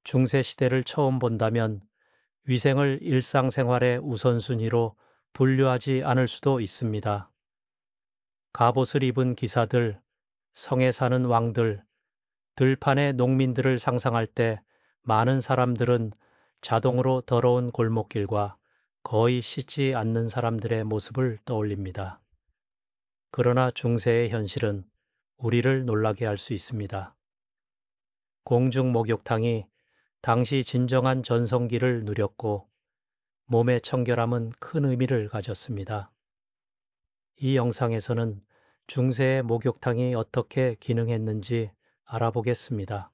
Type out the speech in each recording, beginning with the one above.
중세 시대를 처음 본다면 위생을 일상생활의 우선순위로 분류하지 않을 수도 있습니다. 갑옷을 입은 기사들, 성에 사는 왕들, 들판의 농민들을 상상할 때 많은 사람들은 자동으로 더러운 골목길과 거의 씻지 않는 사람들의 모습을 떠올립니다. 그러나 중세의 현실은 우리를 놀라게 할 수 있습니다. 공중 목욕탕이 당시 진정한 전성기를 누렸고 몸의 청결함은 큰 의미를 가졌습니다. 이 영상에서는 중세의 목욕탕이 어떻게 기능했는지 알아보겠습니다.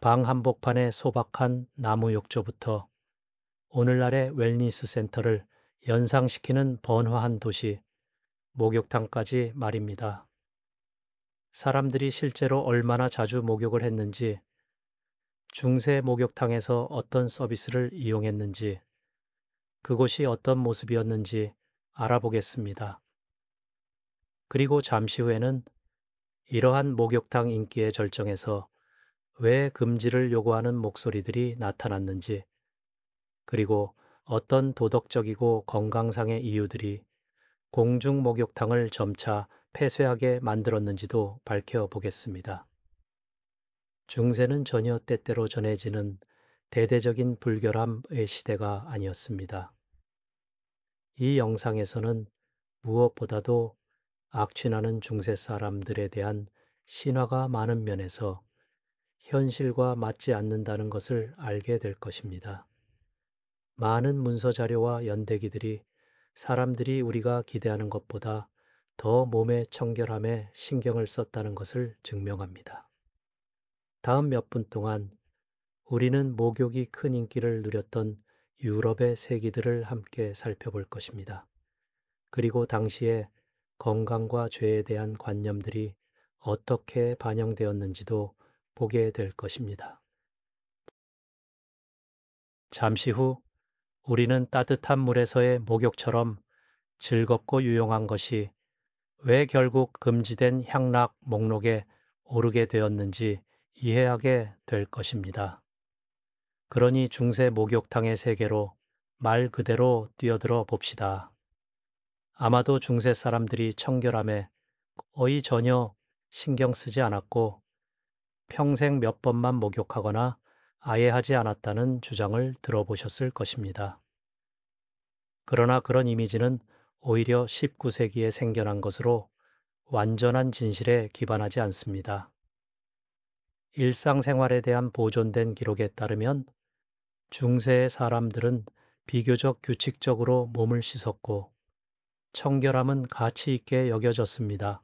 방 한복판의 소박한 나무 욕조부터 오늘날의 웰니스 센터를 연상시키는 번화한 도시, 목욕탕까지 말입니다. 사람들이 실제로 얼마나 자주 목욕을 했는지, 중세 목욕탕에서 어떤 서비스를 이용했는지, 그곳이 어떤 모습이었는지 알아보겠습니다. 그리고 잠시 후에는 이러한 목욕탕 인기의 절정에서 왜 금지를 요구하는 목소리들이 나타났는지, 그리고 어떤 도덕적이고 건강상의 이유들이 공중 목욕탕을 점차 폐쇄하게 만들었는지도 밝혀보겠습니다. 중세는 전혀 때때로 전해지는 대대적인 불결함의 시대가 아니었습니다. 이 영상에서는 무엇보다도 악취나는 중세 사람들에 대한 신화가 많은 면에서 현실과 맞지 않는다는 것을 알게 될 것입니다. 많은 문서 자료와 연대기들이 사람들이 우리가 기대하는 것보다 더 몸의 청결함에 신경을 썼다는 것을 증명합니다. 다음 몇 분 동안 우리는 목욕이 큰 인기를 누렸던 유럽의 세기들을 함께 살펴볼 것입니다. 그리고 당시에 건강과 죄에 대한 관념들이 어떻게 반영되었는지도 보게 될 것입니다. 잠시 후 우리는 따뜻한 물에서의 목욕처럼 즐겁고 유용한 것이 왜 결국 금지된 향락 목록에 오르게 되었는지 이해하게 될 것입니다. 그러니 중세 목욕탕의 세계로 말 그대로 뛰어들어 봅시다. 아마도 중세 사람들이 청결함에 거의 전혀 신경 쓰지 않았고 평생 몇 번만 목욕하거나 아예 하지 않았다는 주장을 들어보셨을 것입니다. 그러나 그런 이미지는 오히려 19세기에 생겨난 것으로 완전한 진실에 기반하지 않습니다. 일상생활에 대한 보존된 기록에 따르면 중세의 사람들은 비교적 규칙적으로 몸을 씻었고 청결함은 가치 있게 여겨졌습니다.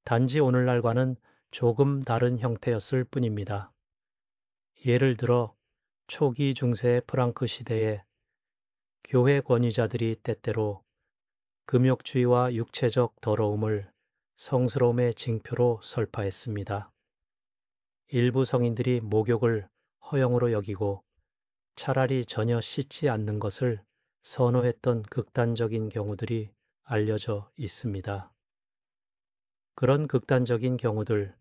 단지 오늘날과는 조금 다른 형태였을 뿐입니다. 예를 들어 초기 중세의 프랑크 시대에 교회 권위자들이 때때로 금욕주의와 육체적 더러움을 성스러움의 징표로 설파했습니다. 일부 성인들이 목욕을 허용으로 여기고 차라리 전혀 씻지 않는 것을 선호했던 극단적인 경우들이 알려져 있습니다. 그런 극단적인 경우들,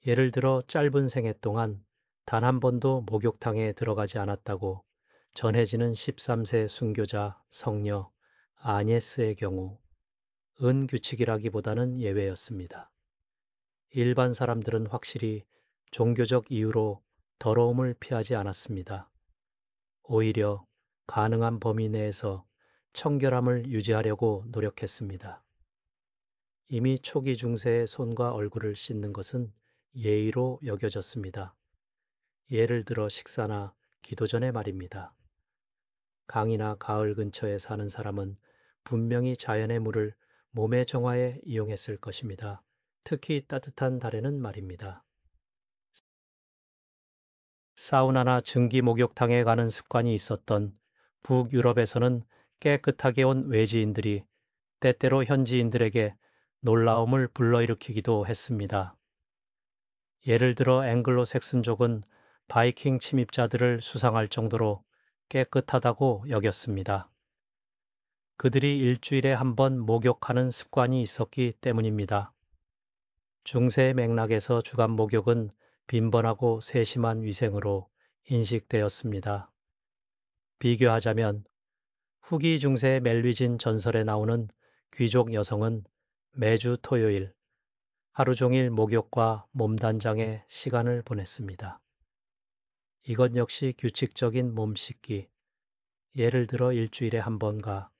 예를 들어 짧은 생애 동안 단 한 번도 목욕탕에 들어가지 않았다고 전해지는 13세 순교자 성녀 아녜스의 경우, 은규칙이라기보다는 예외였습니다. 일반 사람들은 확실히 종교적 이유로 더러움을 피하지 않았습니다. 오히려 가능한 범위 내에서 청결함을 유지하려고 노력했습니다. 이미 초기 중세의 손과 얼굴을 씻는 것은 예의로 여겨졌습니다. 예를 들어 식사나 기도 전에 말입니다. 강이나 가을 근처에 사는 사람은 분명히 자연의 물을 몸의 정화에 이용했을 것입니다. 특히 따뜻한 달에는 말입니다. 사우나나 증기 목욕탕에 가는 습관이 있었던 북유럽에서는 깨끗하게 온 외지인들이 때때로 현지인들에게 놀라움을 불러일으키기도 했습니다. 예를 들어 앵글로색슨족은 바이킹 침입자들을 수상할 정도로 깨끗하다고 여겼습니다. 그들이 일주일에 한 번 목욕하는 습관이 있었기 때문입니다. 중세 맥락에서 주간 목욕은 빈번하고 세심한 위생으로 인식되었습니다. 비교하자면 후기 중세 멜리진 전설에 나오는 귀족 여성은 매주 토요일 하루 종일 목욕과 몸단장에 시간을 보냈습니다. 이것 역시 규칙적인 몸 씻기, 예를 들어 일주일에 한 번가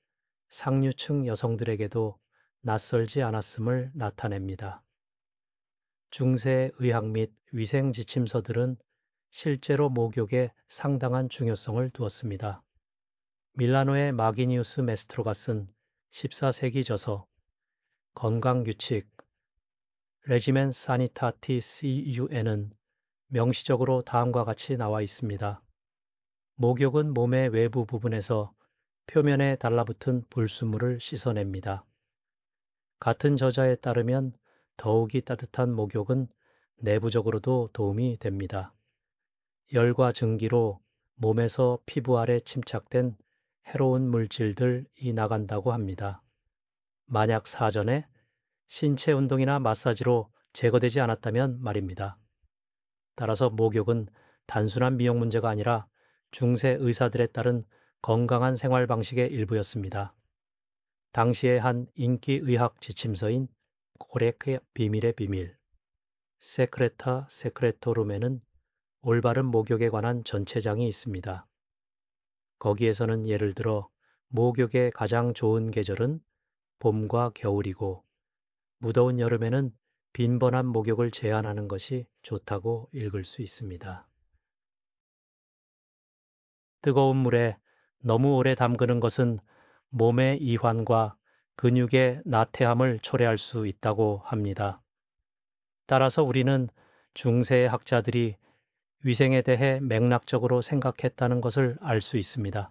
상류층 여성들에게도 낯설지 않았음을 나타냅니다. 중세 의학 및 위생 지침서들은 실제로 목욕에 상당한 중요성을 두었습니다. 밀라노의 마기니우스 메스트로가 쓴 14세기 저서 건강규칙 레지멘 사니타티 CU에는 명시적으로 다음과 같이 나와 있습니다. 목욕은 몸의 외부 부분에서 표면에 달라붙은 불순물을 씻어냅니다. 같은 저자에 따르면 더욱이 따뜻한 목욕은 내부적으로도 도움이 됩니다. 열과 증기로 몸에서 피부 아래 침착된 해로운 물질들이 나간다고 합니다. 만약 사전에 신체 운동이나 마사지로 제거되지 않았다면 말입니다. 따라서 목욕은 단순한 미용 문제가 아니라 중세 의사들에 따른 건강한 생활 방식의 일부였습니다. 당시의 한 인기 의학 지침서인 고레크의 비밀의 비밀, 세크레타 세크레토룸에는 올바른 목욕에 관한 전체장이 있습니다. 거기에서는 예를 들어 목욕의 가장 좋은 계절은 봄과 겨울이고 무더운 여름에는 빈번한 목욕을 제한하는 것이 좋다고 읽을 수 있습니다. 뜨거운 물에 너무 오래 담그는 것은 몸의 이완과 근육의 나태함을 초래할 수 있다고 합니다. 따라서 우리는 중세 학자들이 위생에 대해 맥락적으로 생각했다는 것을 알 수 있습니다.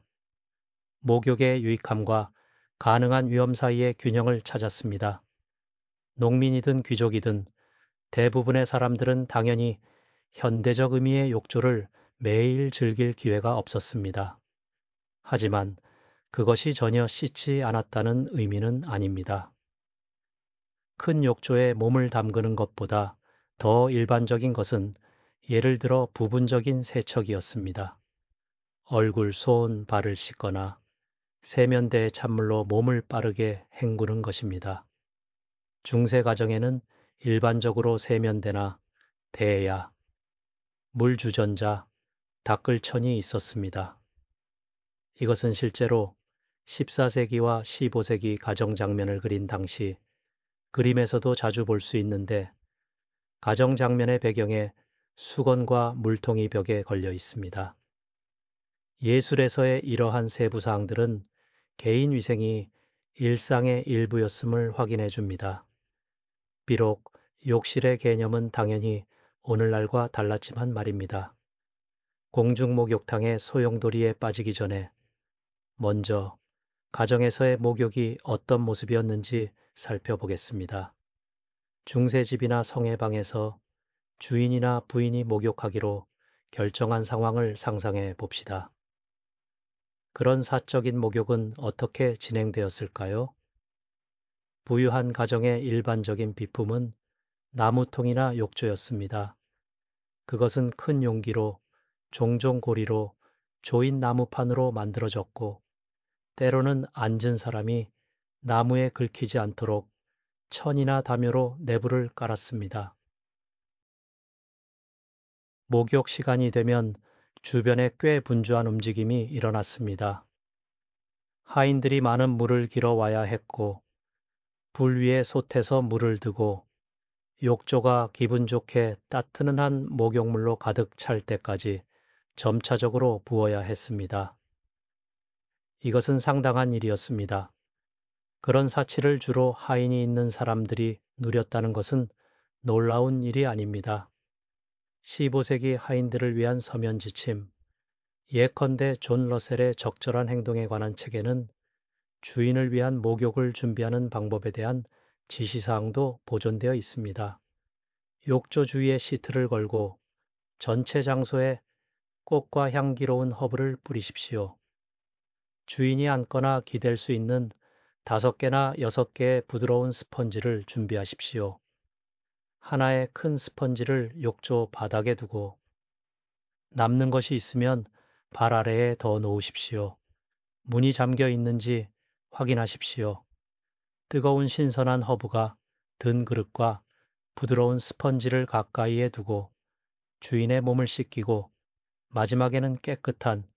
목욕의 유익함과 가능한 위험 사이의 균형을 찾았습니다. 농민이든 귀족이든 대부분의 사람들은 당연히 현대적 의미의 욕조를 매일 즐길 기회가 없었습니다. 하지만 그것이 전혀 씻지 않았다는 의미는 아닙니다. 큰 욕조에 몸을 담그는 것보다 더 일반적인 것은 예를 들어 부분적인 세척이었습니다. 얼굴, 손, 발을 씻거나 세면대에 찬물로 몸을 빠르게 헹구는 것입니다. 중세 가정에는 일반적으로 세면대나 대야, 물주전자, 닦을천이 있었습니다. 이것은 실제로 14세기와 15세기 가정 장면을 그린 당시 그림에서도 자주 볼 수 있는데 가정 장면의 배경에 수건과 물통이 벽에 걸려 있습니다. 예술에서의 이러한 세부 사항들은 개인 위생이 일상의 일부였음을 확인해 줍니다. 비록 욕실의 개념은 당연히 오늘날과 달랐지만 말입니다. 공중목욕탕의 소용돌이에 빠지기 전에 먼저 가정에서의 목욕이 어떤 모습이었는지 살펴보겠습니다. 중세집이나 성애방에서 주인이나 부인이 목욕하기로 결정한 상황을 상상해 봅시다. 그런 사적인 목욕은 어떻게 진행되었을까요? 부유한 가정의 일반적인 비품은 나무통이나 욕조였습니다. 그것은 큰 용기로 종종 고리로 조인 나무판으로 만들어졌고 때로는 앉은 사람이 나무에 긁히지 않도록 천이나 담요로 내부를 깔았습니다. 목욕 시간이 되면 주변에 꽤 분주한 움직임이 일어났습니다. 하인들이 많은 물을 길어 와야 했고 불 위에 솥에서 물을 두고 욕조가 기분 좋게 따뜻한 목욕물로 가득 찰 때까지 점차적으로 부어야 했습니다. 이것은 상당한 일이었습니다. 그런 사치를 주로 하인이 있는 사람들이 누렸다는 것은 놀라운 일이 아닙니다. 15세기 하인들을 위한 서면 지침, 예컨대 존 러셀의 적절한 행동에 관한 책에는 주인을 위한 목욕을 준비하는 방법에 대한 지시사항도 보존되어 있습니다. 욕조 주위에 시트를 걸고 전체 장소에 꽃과 향기로운 허브를 뿌리십시오. 주인이 앉거나 기댈 수 있는 5개나 6개의 부드러운 스펀지를 준비하십시오. 하나의 큰 스펀지를 욕조 바닥에 두고 남는 것이 있으면 발 아래에 더 놓으십시오. 문이 잠겨 있는지 확인하십시오. 뜨거운 신선한 허브가 든 그릇과 부드러운 스펀지를 가까이에 두고 주인의 몸을 씻기고 마지막에는 깨끗한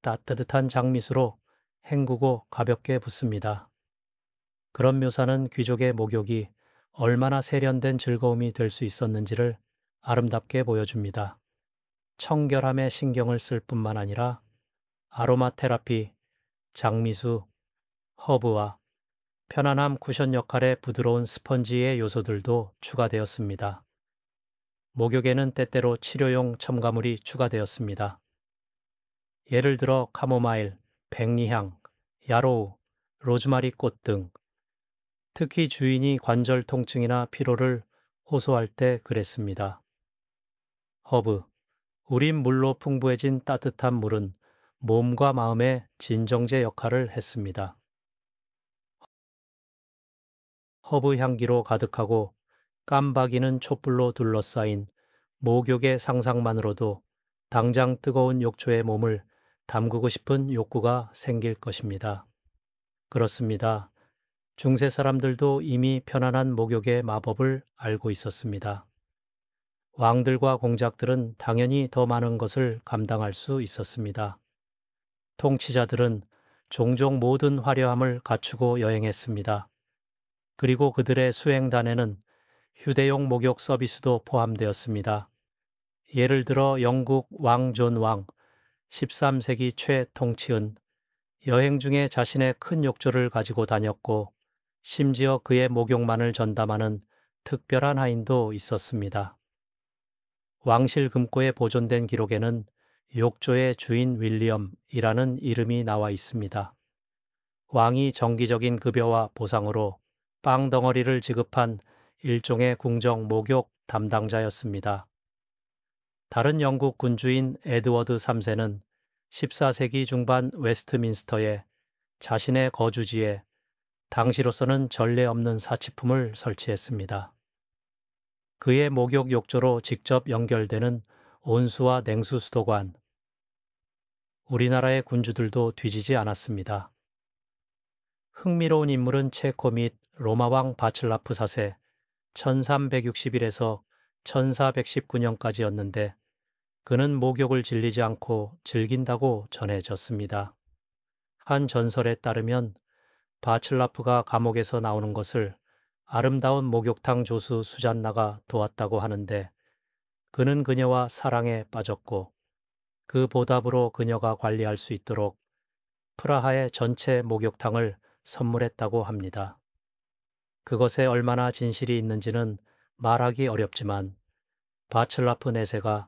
따뜻한 장미수로 헹구고 가볍게 붓습니다. 그런 묘사는 귀족의 목욕이 얼마나 세련된 즐거움이 될 수 있었는지를 아름답게 보여줍니다. 청결함에 신경을 쓸 뿐만 아니라 아로마 테라피, 장미수, 허브와 편안함 쿠션 역할의 부드러운 스펀지의 요소들도 추가되었습니다. 목욕에는 때때로 치료용 첨가물이 추가되었습니다. 예를 들어 카모마일, 백리향, 야로우, 로즈마리 꽃 등 특히 주인이 관절 통증이나 피로를 호소할 때 그랬습니다. 허브, 우린 물로 풍부해진 따뜻한 물은 몸과 마음의 진정제 역할을 했습니다. 허브 향기로 가득하고 깜박이는 촛불로 둘러싸인 목욕의 상상만으로도 당장 뜨거운 욕조에 몸을 담그고 싶은 욕구가 생길 것입니다. 그렇습니다. 중세 사람들도 이미 편안한 목욕의 마법을 알고 있었습니다. 왕들과 공작들은 당연히 더 많은 것을 감당할 수 있었습니다. 통치자들은 종종 모든 화려함을 갖추고 여행했습니다. 그리고 그들의 수행단에는 휴대용 목욕 서비스도 포함되었습니다. 예를 들어 영국 왕 존 왕 13세기 최통치은 여행 중에 자신의 큰 욕조를 가지고 다녔고 심지어 그의 목욕만을 전담하는 특별한 하인도 있었습니다. 왕실 금고에 보존된 기록에는 욕조의 주인 윌리엄이라는 이름이 나와 있습니다. 왕이 정기적인 급여와 보상으로 빵 덩어리를 지급한 일종의 궁정 목욕 담당자였습니다. 다른 영국 군주인 에드워드 3세는 14세기 중반 웨스트민스터에 자신의 거주지에 당시로서는 전례 없는 사치품을 설치했습니다. 그의 목욕 욕조로 직접 연결되는 온수와 냉수 수도관. 우리나라의 군주들도 뒤지지 않았습니다. 흥미로운 인물은 체코 및 로마왕 바칠라프 4세 1361에서 1419년까지였는데 그는 목욕을 질리지 않고 즐긴다고 전해졌습니다. 한 전설에 따르면 바칠라프가 감옥에서 나오는 것을 아름다운 목욕탕 조수 수잔나가 도왔다고 하는데 그는 그녀와 사랑에 빠졌고 그 보답으로 그녀가 관리할 수 있도록 프라하의 전체 목욕탕을 선물했다고 합니다. 그것에 얼마나 진실이 있는지는 말하기 어렵지만 바칠라프 내세가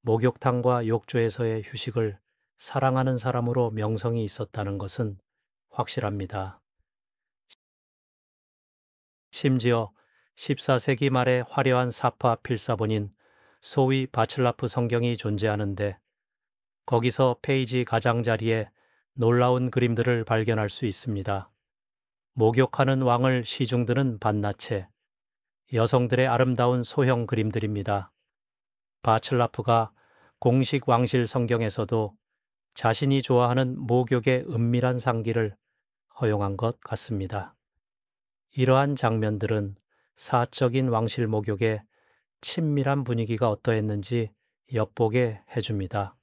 목욕탕과 욕조에서의 휴식을 사랑하는 사람으로 명성이 있었다는 것은 확실합니다. 심지어 14세기 말에 화려한 사파 필사본인 소위 바칠라프 성경이 존재하는데 거기서 페이지 가장자리에 놀라운 그림들을 발견할 수 있습니다. 목욕하는 왕을 시중드는 반나체, 여성들의 아름다운 소형 그림들입니다. 바칠라프가 공식 왕실 성경에서도 자신이 좋아하는 목욕의 은밀한 상기를 허용한 것 같습니다. 이러한 장면들은 사적인 왕실 목욕의 친밀한 분위기가 어떠했는지 엿보게 해줍니다.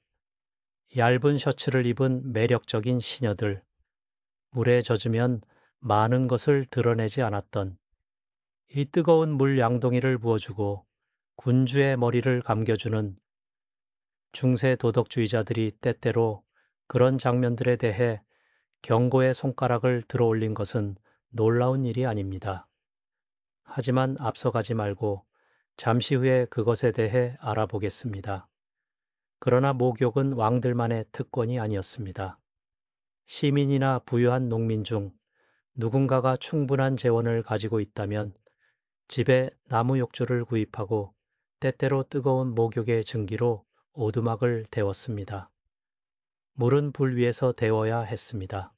얇은 셔츠를 입은 매력적인 시녀들, 물에 젖으면 많은 것을 드러내지 않았던 이 뜨거운 물 양동이를 부어주고 군주의 머리를 감겨주는 중세 도덕주의자들이 때때로 그런 장면들에 대해 경고의 손가락을 들어 올린 것은 놀라운 일이 아닙니다. 하지만 앞서가지 말고 잠시 후에 그것에 대해 알아보겠습니다. 그러나 목욕은 왕들만의 특권이 아니었습니다. 시민이나 부유한 농민 중 누군가가 충분한 재원을 가지고 있다면 집에 나무 욕조를 구입하고 때때로 뜨거운 목욕의 증기로 오두막을 데웠습니다. 물은 불 위에서 데워야 했습니다.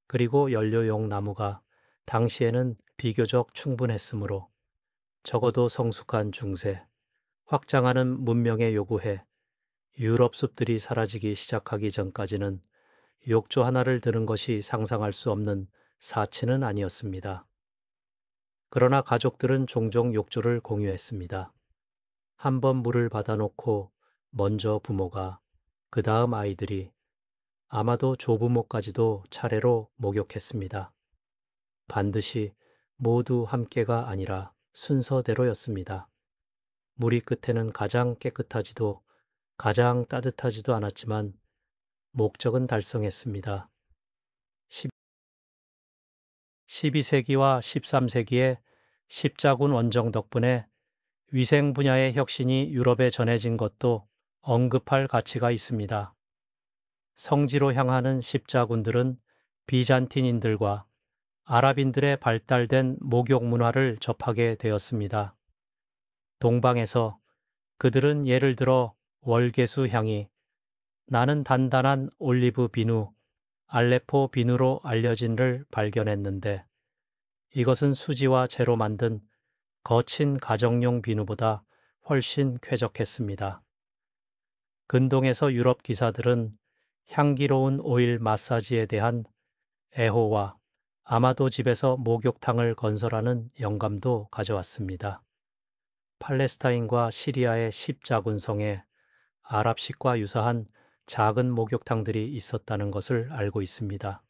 그리고 연료용 나무가 당시에는 비교적 충분했으므로 적어도 성숙한 중세, 확장하는 문명에 요구해 유럽 숲들이 사라지기 시작하기 전까지는 욕조 하나를 드는 것이 상상할 수 없는 사치는 아니었습니다. 그러나 가족들은 종종 욕조를 공유했습니다. 한 번 물을 받아놓고 먼저 부모가, 그 다음 아이들이, 아마도 조부모까지도 차례로 목욕했습니다. 반드시 모두 함께가 아니라 순서대로였습니다. 물이 끝에는 가장 깨끗하지도 가장 따뜻하지도 않았지만 목적은 달성했습니다. 12세기와 13세기의 십자군 원정 덕분에 위생 분야의 혁신이 유럽에 전해진 것도 언급할 가치가 있습니다. 성지로 향하는 십자군들은 비잔틴인들과 아랍인들의 발달된 목욕 문화를 접하게 되었습니다. 동방에서 그들은 예를 들어 월계수 향이, 나는 단단한 올리브 비누, 알레포 비누로 알려진를 발견했는데, 이것은 수지와 재로 만든 거친 가정용 비누보다 훨씬 쾌적했습니다. 근동에서 유럽 기사들은 향기로운 오일 마사지에 대한 애호와 아마도 집에서 목욕탕을 건설하는 영감도 가져왔습니다. 팔레스타인과 시리아의 십자군성에 아랍식과 유사한 작은 목욕탕들이 있었다는 것을 알고 있습니다.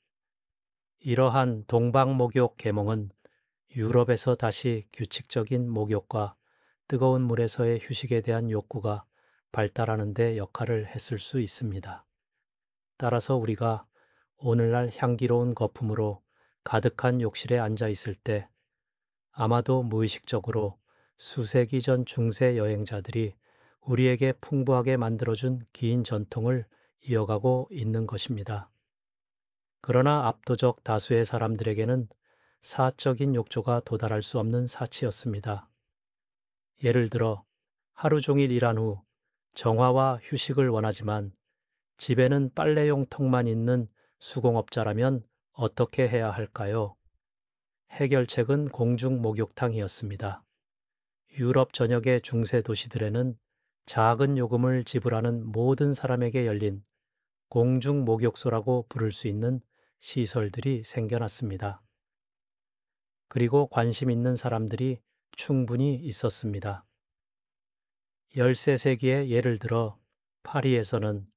이러한 동방 목욕 계몽은 유럽에서 다시 규칙적인 목욕과 뜨거운 물에서의 휴식에 대한 욕구가 발달하는 데 역할을 했을 수 있습니다. 따라서 우리가 오늘날 향기로운 거품으로 가득한 욕실에 앉아 있을 때 아마도 무의식적으로 수세기 전 중세 여행자들이 우리에게 풍부하게 만들어준 긴 전통을 이어가고 있는 것입니다. 그러나 압도적 다수의 사람들에게는 사적인 욕조가 도달할 수 없는 사치였습니다. 예를 들어 하루 종일 일한 후 정화와 휴식을 원하지만 집에는 빨래용 통만 있는 수공업자라면 어떻게 해야 할까요? 해결책은 공중 목욕탕이었습니다. 유럽 전역의 중세 도시들에는 작은 요금을 지불하는 모든 사람에게 열린 공중 목욕소라고 부를 수 있는 시설들이 생겨났습니다. 그리고 관심 있는 사람들이 충분히 있었습니다. 13세기에 예를 들어 파리에서는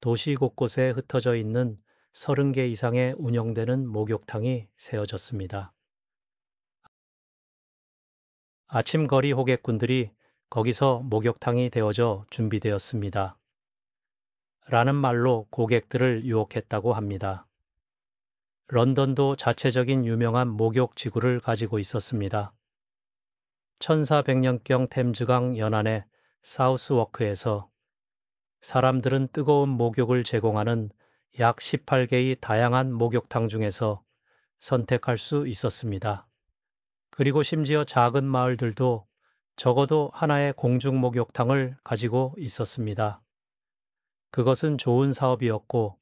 도시 곳곳에 흩어져 있는 30개 이상의 운영되는 목욕탕이 세워졌습니다. 아침 거리 호객꾼들이 거기서 목욕탕이 되어져 준비되었습니다. 라는 말로 고객들을 유혹했다고 합니다. 런던도 자체적인 유명한 목욕 지구를 가지고 있었습니다. 1400년경 템즈강 연안의 사우스워크에서 사람들은 뜨거운 목욕을 제공하는 약 18개의 다양한 목욕탕 중에서 선택할 수 있었습니다. 그리고 심지어 작은 마을들도 적어도 하나의 공중 목욕탕을 가지고 있었습니다. 그것은 좋은 사업이었고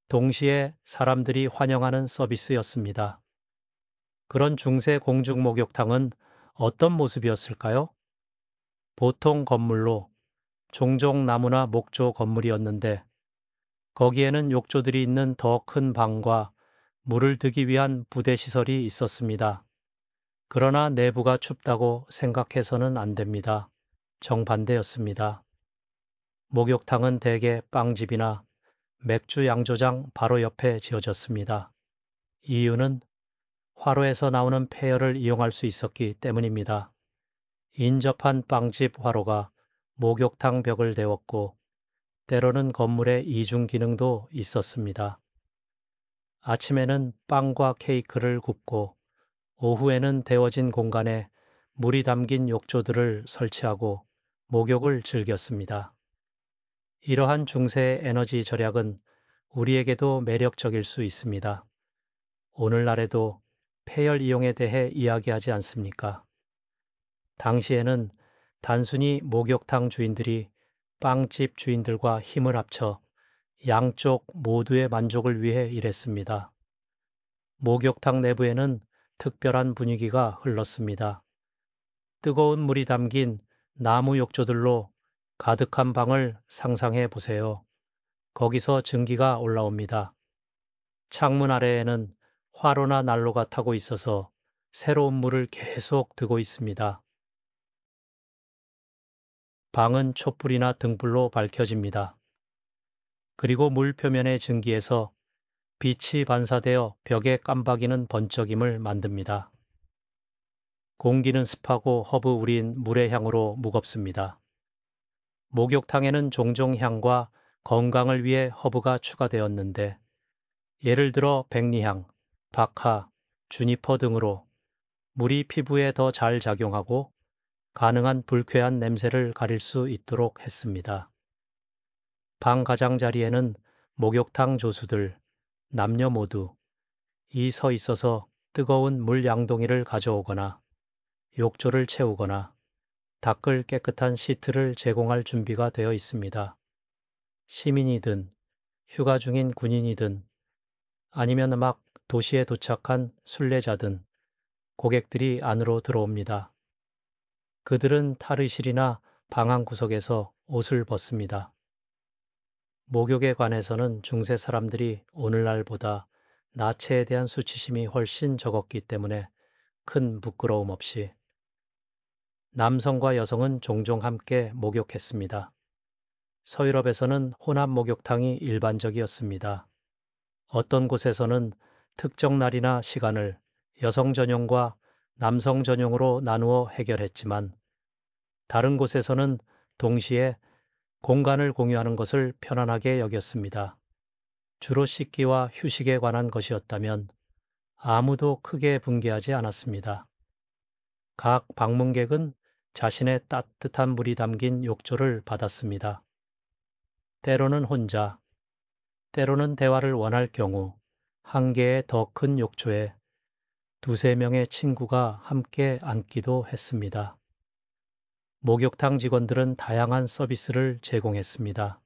동시에 사람들이 환영하는 서비스였습니다. 그런 중세 공중 목욕탕은 어떤 모습이었을까요? 보통 건물로, 종종 나무나 목조 건물이었는데 거기에는 욕조들이 있는 더 큰 방과 물을 드기 위한 부대 시설이 있었습니다. 그러나 내부가 춥다고 생각해서는 안 됩니다. 정반대였습니다. 목욕탕은 대개 빵집이나 맥주 양조장 바로 옆에 지어졌습니다. 이유는 화로에서 나오는 폐열을 이용할 수 있었기 때문입니다. 인접한 빵집 화로가 목욕탕 벽을 데웠고 때로는 건물에 이중 기능도 있었습니다. 아침에는 빵과 케이크를 굽고 오후에는 데워진 공간에 물이 담긴 욕조들을 설치하고 목욕을 즐겼습니다. 이러한 중세의 에너지 절약은 우리에게도 매력적일 수 있습니다. 오늘날에도 폐열 이용에 대해 이야기하지 않습니까? 당시에는 단순히 목욕탕 주인들이 빵집 주인들과 힘을 합쳐 양쪽 모두의 만족을 위해 일했습니다. 목욕탕 내부에는 특별한 분위기가 흘렀습니다. 뜨거운 물이 담긴 나무 욕조들로 가득한 방을 상상해 보세요. 거기서 증기가 올라옵니다. 창문 아래에는 화로나 난로가 타고 있어서 새로운 물을 계속 드고 있습니다. 방은 촛불이나 등불로 밝혀집니다. 그리고 물 표면의 증기에서 빛이 반사되어 벽에 깜박이는 번쩍임을 만듭니다. 공기는 습하고 허브 우린 물의 향으로 무겁습니다. 목욕탕에는 종종 향과 건강을 위해 허브가 추가되었는데, 예를 들어 백리향, 박하, 주니퍼 등으로 물이 피부에 더 잘 작용하고 가능한 불쾌한 냄새를 가릴 수 있도록 했습니다. 방 가장자리에는 목욕탕 조수들, 남녀 모두 이 서 있어서 뜨거운 물 양동이를 가져오거나 욕조를 채우거나 닦을 깨끗한 시트를 제공할 준비가 되어 있습니다. 시민이든 휴가 중인 군인이든 아니면 막 도시에 도착한 순례자든 고객들이 안으로 들어옵니다. 그들은 탈의실이나 방 한 구석에서 옷을 벗습니다. 목욕에 관해서는 중세 사람들이 오늘날보다 나체에 대한 수치심이 훨씬 적었기 때문에 큰 부끄러움 없이 남성과 여성은 종종 함께 목욕했습니다. 서유럽에서는 혼합 목욕탕이 일반적이었습니다. 어떤 곳에서는 특정 날이나 시간을 여성 전용과 남성 전용으로 나누어 해결했지만, 다른 곳에서는 동시에 공간을 공유하는 것을 편안하게 여겼습니다. 주로 씻기와 휴식에 관한 것이었다면 아무도 크게 분개하지 않았습니다. 각 방문객은 자신의 따뜻한 물이 담긴 욕조를 받았습니다. 때로는 혼자, 때로는 대화를 원할 경우 한 개의 더 큰 욕조에 두세 명의 친구가 함께 앉기도 했습니다. 목욕탕 직원들은 다양한 서비스를 제공했습니다.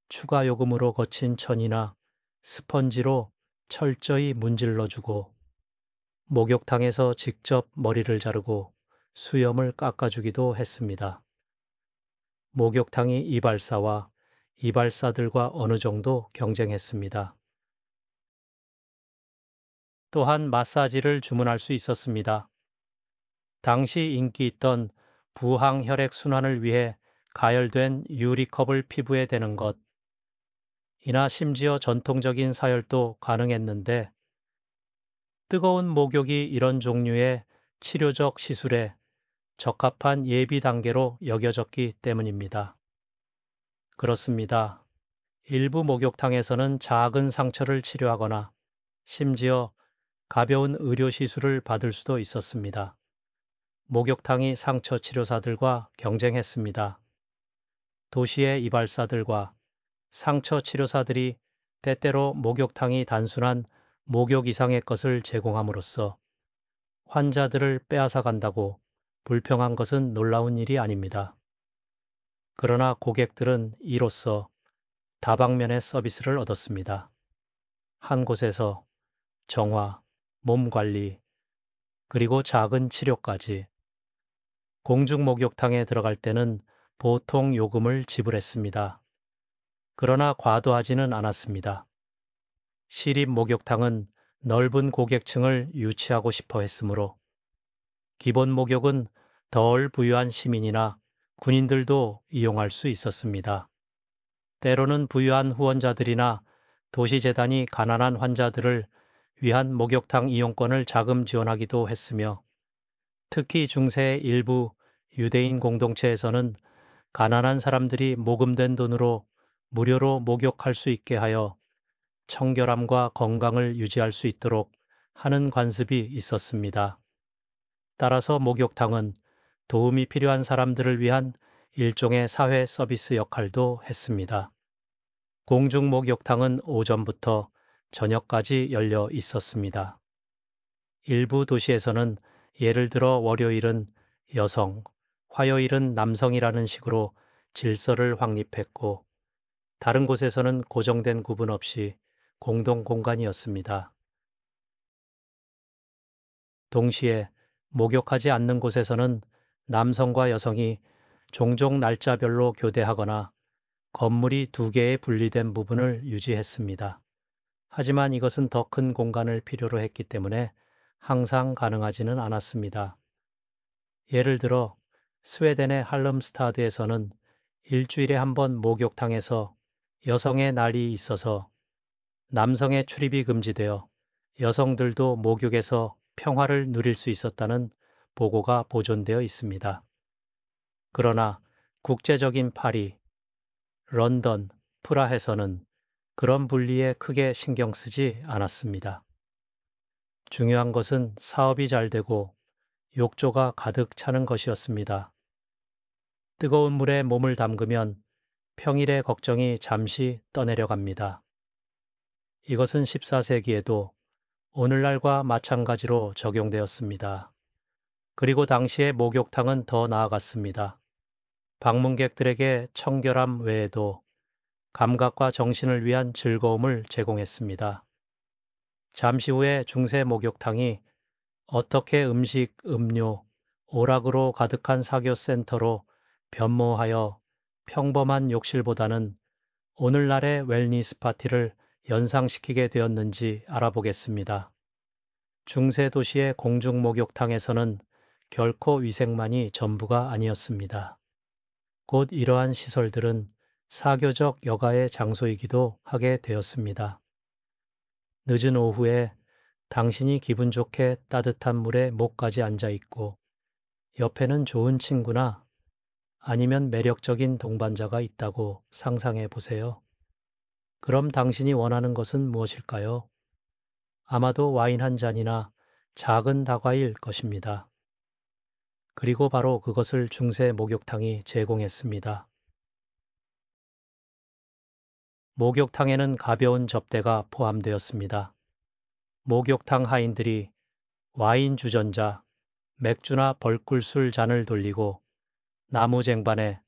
추가 요금으로 거친 천이나 스펀지로 철저히 문질러주고, 목욕탕에서 직접 머리를 자르고 수염을 깎아주기도 했습니다. 목욕탕이 이발사와 이발사들과 어느 정도 경쟁했습니다. 또한 마사지를 주문할 수 있었습니다. 당시 인기 있던 부항 혈액 순환을 위해 가열된 유리컵을 피부에 대는 것, 이나 심지어 전통적인 사열도 가능했는데, 뜨거운 목욕이 이런 종류의 치료적 시술에 적합한 예비 단계로 여겨졌기 때문입니다. 그렇습니다. 일부 목욕탕에서는 작은 상처를 치료하거나 심지어 가벼운 의료 시술을 받을 수도 있었습니다. 목욕탕이 상처 치료사들과 경쟁했습니다. 도시의 이발사들과 상처 치료사들이 때때로 목욕탕이 단순한 목욕 이상의 것을 제공함으로써 환자들을 빼앗아 간다고 불평한 것은 놀라운 일이 아닙니다. 그러나 고객들은 이로써 다방면의 서비스를 얻었습니다. 한 곳에서 정화, 몸 관리, 그리고 작은 치료까지. 공중 목욕탕에 들어갈 때는 보통 요금을 지불했습니다. 그러나 과도하지는 않았습니다. 시립 목욕탕은 넓은 고객층을 유치하고 싶어 했으므로 기본 목욕은 덜 부유한 시민이나 군인들도 이용할 수 있었습니다. 때로는 부유한 후원자들이나 도시재단이 가난한 환자들을 위한 목욕탕 이용권을 자금 지원하기도 했으며, 특히 중세의 일부 유대인 공동체에서는 가난한 사람들이 모금된 돈으로 무료로 목욕할 수 있게 하여 청결함과 건강을 유지할 수 있도록 하는 관습이 있었습니다. 따라서 목욕탕은 도움이 필요한 사람들을 위한 일종의 사회 서비스 역할도 했습니다. 공중 목욕탕은 오전부터 저녁까지 열려 있었습니다. 일부 도시에서는 예를 들어 월요일은 여성, 화요일은 남성이라는 식으로 질서를 확립했고, 다른 곳에서는 고정된 구분 없이 공동 공간이었습니다. 동시에 목욕하지 않는 곳에서는 남성과 여성이 종종 날짜별로 교대하거나 건물이 두 개의 분리된 부분을 유지했습니다. 하지만 이것은 더 큰 공간을 필요로 했기 때문에 항상 가능하지는 않았습니다. 예를 들어 스웨덴의 할름스타드에서는 일주일에 한 번 목욕탕에서 여성의 날이 있어서 남성의 출입이 금지되어 여성들도 목욕에서 평화를 누릴 수 있었다는 보고가 보존되어 있습니다. 그러나 국제적인 파리, 런던, 프라하에서는 그런 분리에 크게 신경 쓰지 않았습니다. 중요한 것은 사업이 잘 되고 욕조가 가득 차는 것이었습니다. 뜨거운 물에 몸을 담그면 평일의 걱정이 잠시 떠내려갑니다. 이것은 14세기에도 오늘날과 마찬가지로 적용되었습니다. 그리고 당시의 목욕탕은 더 나아갔습니다. 방문객들에게 청결함 외에도 감각과 정신을 위한 즐거움을 제공했습니다. 잠시 후에 중세 목욕탕이 어떻게 음식, 음료, 오락으로 가득한 사교센터로 변모하여 평범한 욕실보다는 오늘날의 웰니스 파티를 연상시키게 되었는지 알아보겠습니다. 중세 도시의 공중 목욕탕에서는 결코 위생만이 전부가 아니었습니다. 곧 이러한 시설들은 사교적 여가의 장소이기도 하게 되었습니다. 늦은 오후에 당신이 기분 좋게 따뜻한 물에 목까지 앉아 있고 옆에는 좋은 친구나 아니면 매력적인 동반자가 있다고 상상해 보세요. 그럼 당신이 원하는 것은 무엇일까요? 아마도 와인 한 잔이나 작은 다과일 것입니다. 그리고 바로 그것을 중세 목욕탕이 제공했습니다. 목욕탕에는 가벼운 접대가 포함되었습니다. 목욕탕 하인들이 와인 주전자, 맥주나 벌꿀술 잔을 돌리고 나무 쟁반에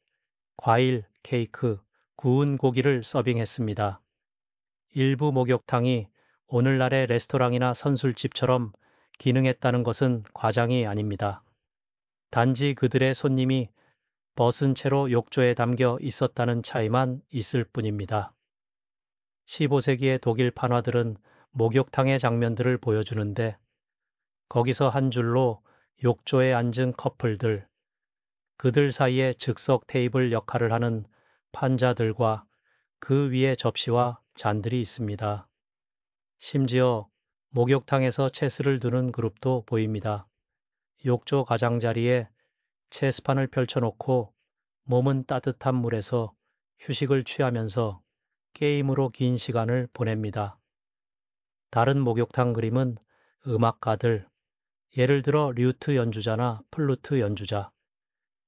과일, 케이크, 구운 고기를 서빙했습니다. 일부 목욕탕이 오늘날의 레스토랑이나 선술집처럼 기능했다는 것은 과장이 아닙니다. 단지 그들의 손님이 벗은 채로 욕조에 담겨 있었다는 차이만 있을 뿐입니다. 15세기의 독일 판화들은 목욕탕의 장면들을 보여주는데 거기서 한 줄로 욕조에 앉은 커플들, 그들 사이에 즉석 테이블 역할을 하는 판자들과 그 위에 접시와 잔들이 있습니다. 심지어 목욕탕에서 체스를 두는 그룹도 보입니다. 욕조 가장자리에 체스판을 펼쳐놓고 몸은 따뜻한 물에서 휴식을 취하면서 게임으로 긴 시간을 보냅니다. 다른 목욕탕 그림은 음악가들, 예를 들어 류트 연주자나 플루트 연주자,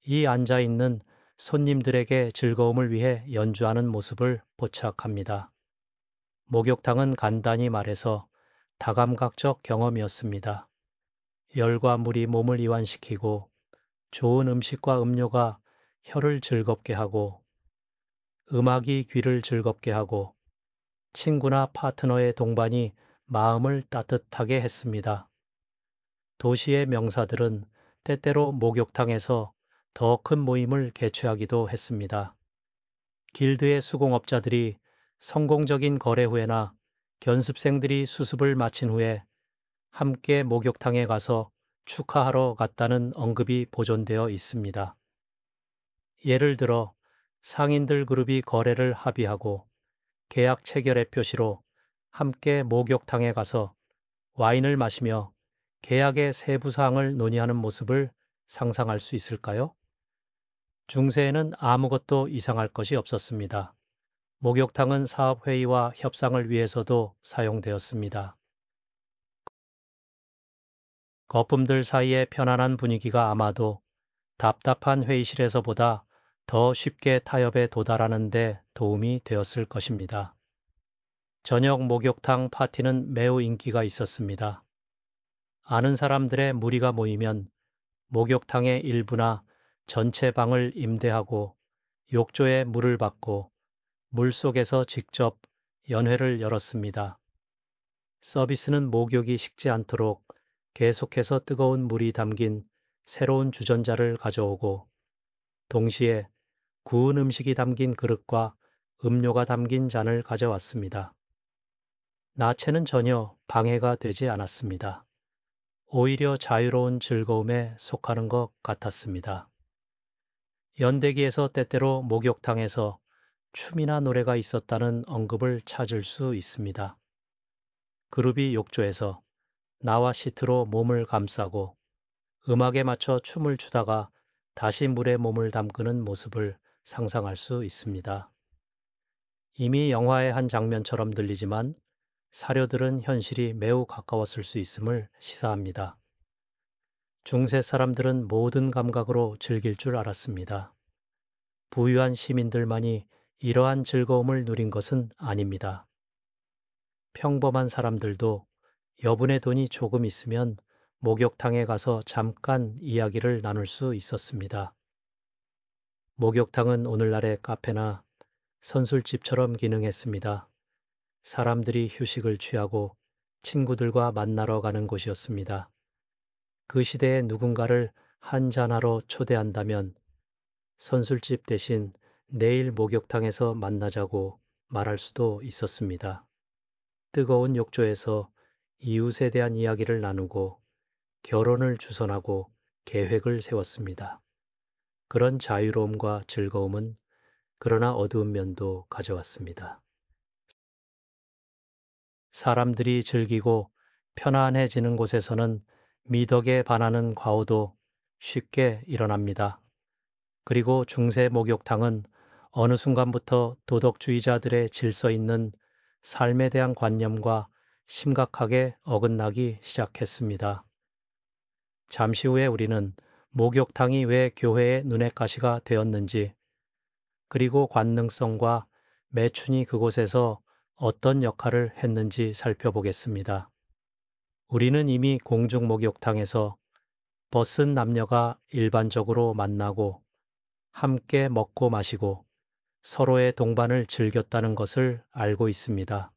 이 앉아있는 손님들에게 즐거움을 위해 연주하는 모습을 포착합니다. 목욕탕은 간단히 말해서 다감각적 경험이었습니다. 열과 물이 몸을 이완시키고 좋은 음식과 음료가 혀를 즐겁게 하고 음악이 귀를 즐겁게 하고 친구나 파트너의 동반이 마음을 따뜻하게 했습니다. 도시의 명사들은 때때로 목욕탕에서 더 큰 모임을 개최하기도 했습니다. 길드의 수공업자들이 성공적인 거래 후에나 견습생들이 수습을 마친 후에 함께 목욕탕에 가서 축하하러 갔다는 언급이 보존되어 있습니다. 예를 들어 상인들 그룹이 거래를 합의하고 계약 체결의 표시로 함께 목욕탕에 가서 와인을 마시며 계약의 세부 사항을 논의하는 모습을 상상할 수 있을까요? 중세에는 아무것도 이상할 것이 없었습니다. 목욕탕은 사업회의와 협상을 위해서도 사용되었습니다. 거품들 사이의 편안한 분위기가 아마도 답답한 회의실에서보다 더 쉽게 타협에 도달하는 데 도움이 되었을 것입니다. 저녁 목욕탕 파티는 매우 인기가 있었습니다. 아는 사람들의 무리가 모이면 목욕탕의 일부나 전체 방을 임대하고 욕조에 물을 받고 물속에서 직접 연회를 열었습니다. 서비스는 목욕이 식지 않도록 계속해서 뜨거운 물이 담긴 새로운 주전자를 가져오고 동시에 구운 음식이 담긴 그릇과 음료가 담긴 잔을 가져왔습니다. 나체는 전혀 방해가 되지 않았습니다. 오히려 자유로운 즐거움에 속하는 것 같았습니다. 연대기에서 때때로 목욕탕에서 춤이나 노래가 있었다는 언급을 찾을 수 있습니다. 그룹이 욕조에서 나와 시트로 몸을 감싸고 음악에 맞춰 춤을 추다가 다시 물에 몸을 담그는 모습을 상상할 수 있습니다. 이미 영화의 한 장면처럼 들리지만 사료들은 현실이 매우 가까웠을 수 있음을 시사합니다. 중세 사람들은 모든 감각으로 즐길 줄 알았습니다. 부유한 시민들만이 이러한 즐거움을 누린 것은 아닙니다. 평범한 사람들도 여분의 돈이 조금 있으면 목욕탕에 가서 잠깐 이야기를 나눌 수 있었습니다. 목욕탕은 오늘날의 카페나 선술집처럼 기능했습니다. 사람들이 휴식을 취하고 친구들과 만나러 가는 곳이었습니다. 그 시대에 누군가를 한잔하러 초대한다면 선술집 대신 내일 목욕탕에서 만나자고 말할 수도 있었습니다. 뜨거운 욕조에서 이웃에 대한 이야기를 나누고 결혼을 주선하고 계획을 세웠습니다. 그런 자유로움과 즐거움은 그러나 어두운 면도 가져왔습니다. 사람들이 즐기고 편안해지는 곳에서는 미덕에 반하는 과오도 쉽게 일어납니다. 그리고 중세 목욕탕은 어느 순간부터 도덕주의자들의 질서 있는 삶에 대한 관념과 심각하게 어긋나기 시작했습니다. 잠시 후에 우리는 목욕탕이 왜 교회의 눈엣 가시가 되었는지, 그리고 관능성과 매춘이 그곳에서 어떤 역할을 했는지 살펴보겠습니다. 우리는 이미 공중 목욕탕에서 벗은 남녀가 일반적으로 만나고 함께 먹고 마시고 서로의 동반을 즐겼다는 것을 알고 있습니다.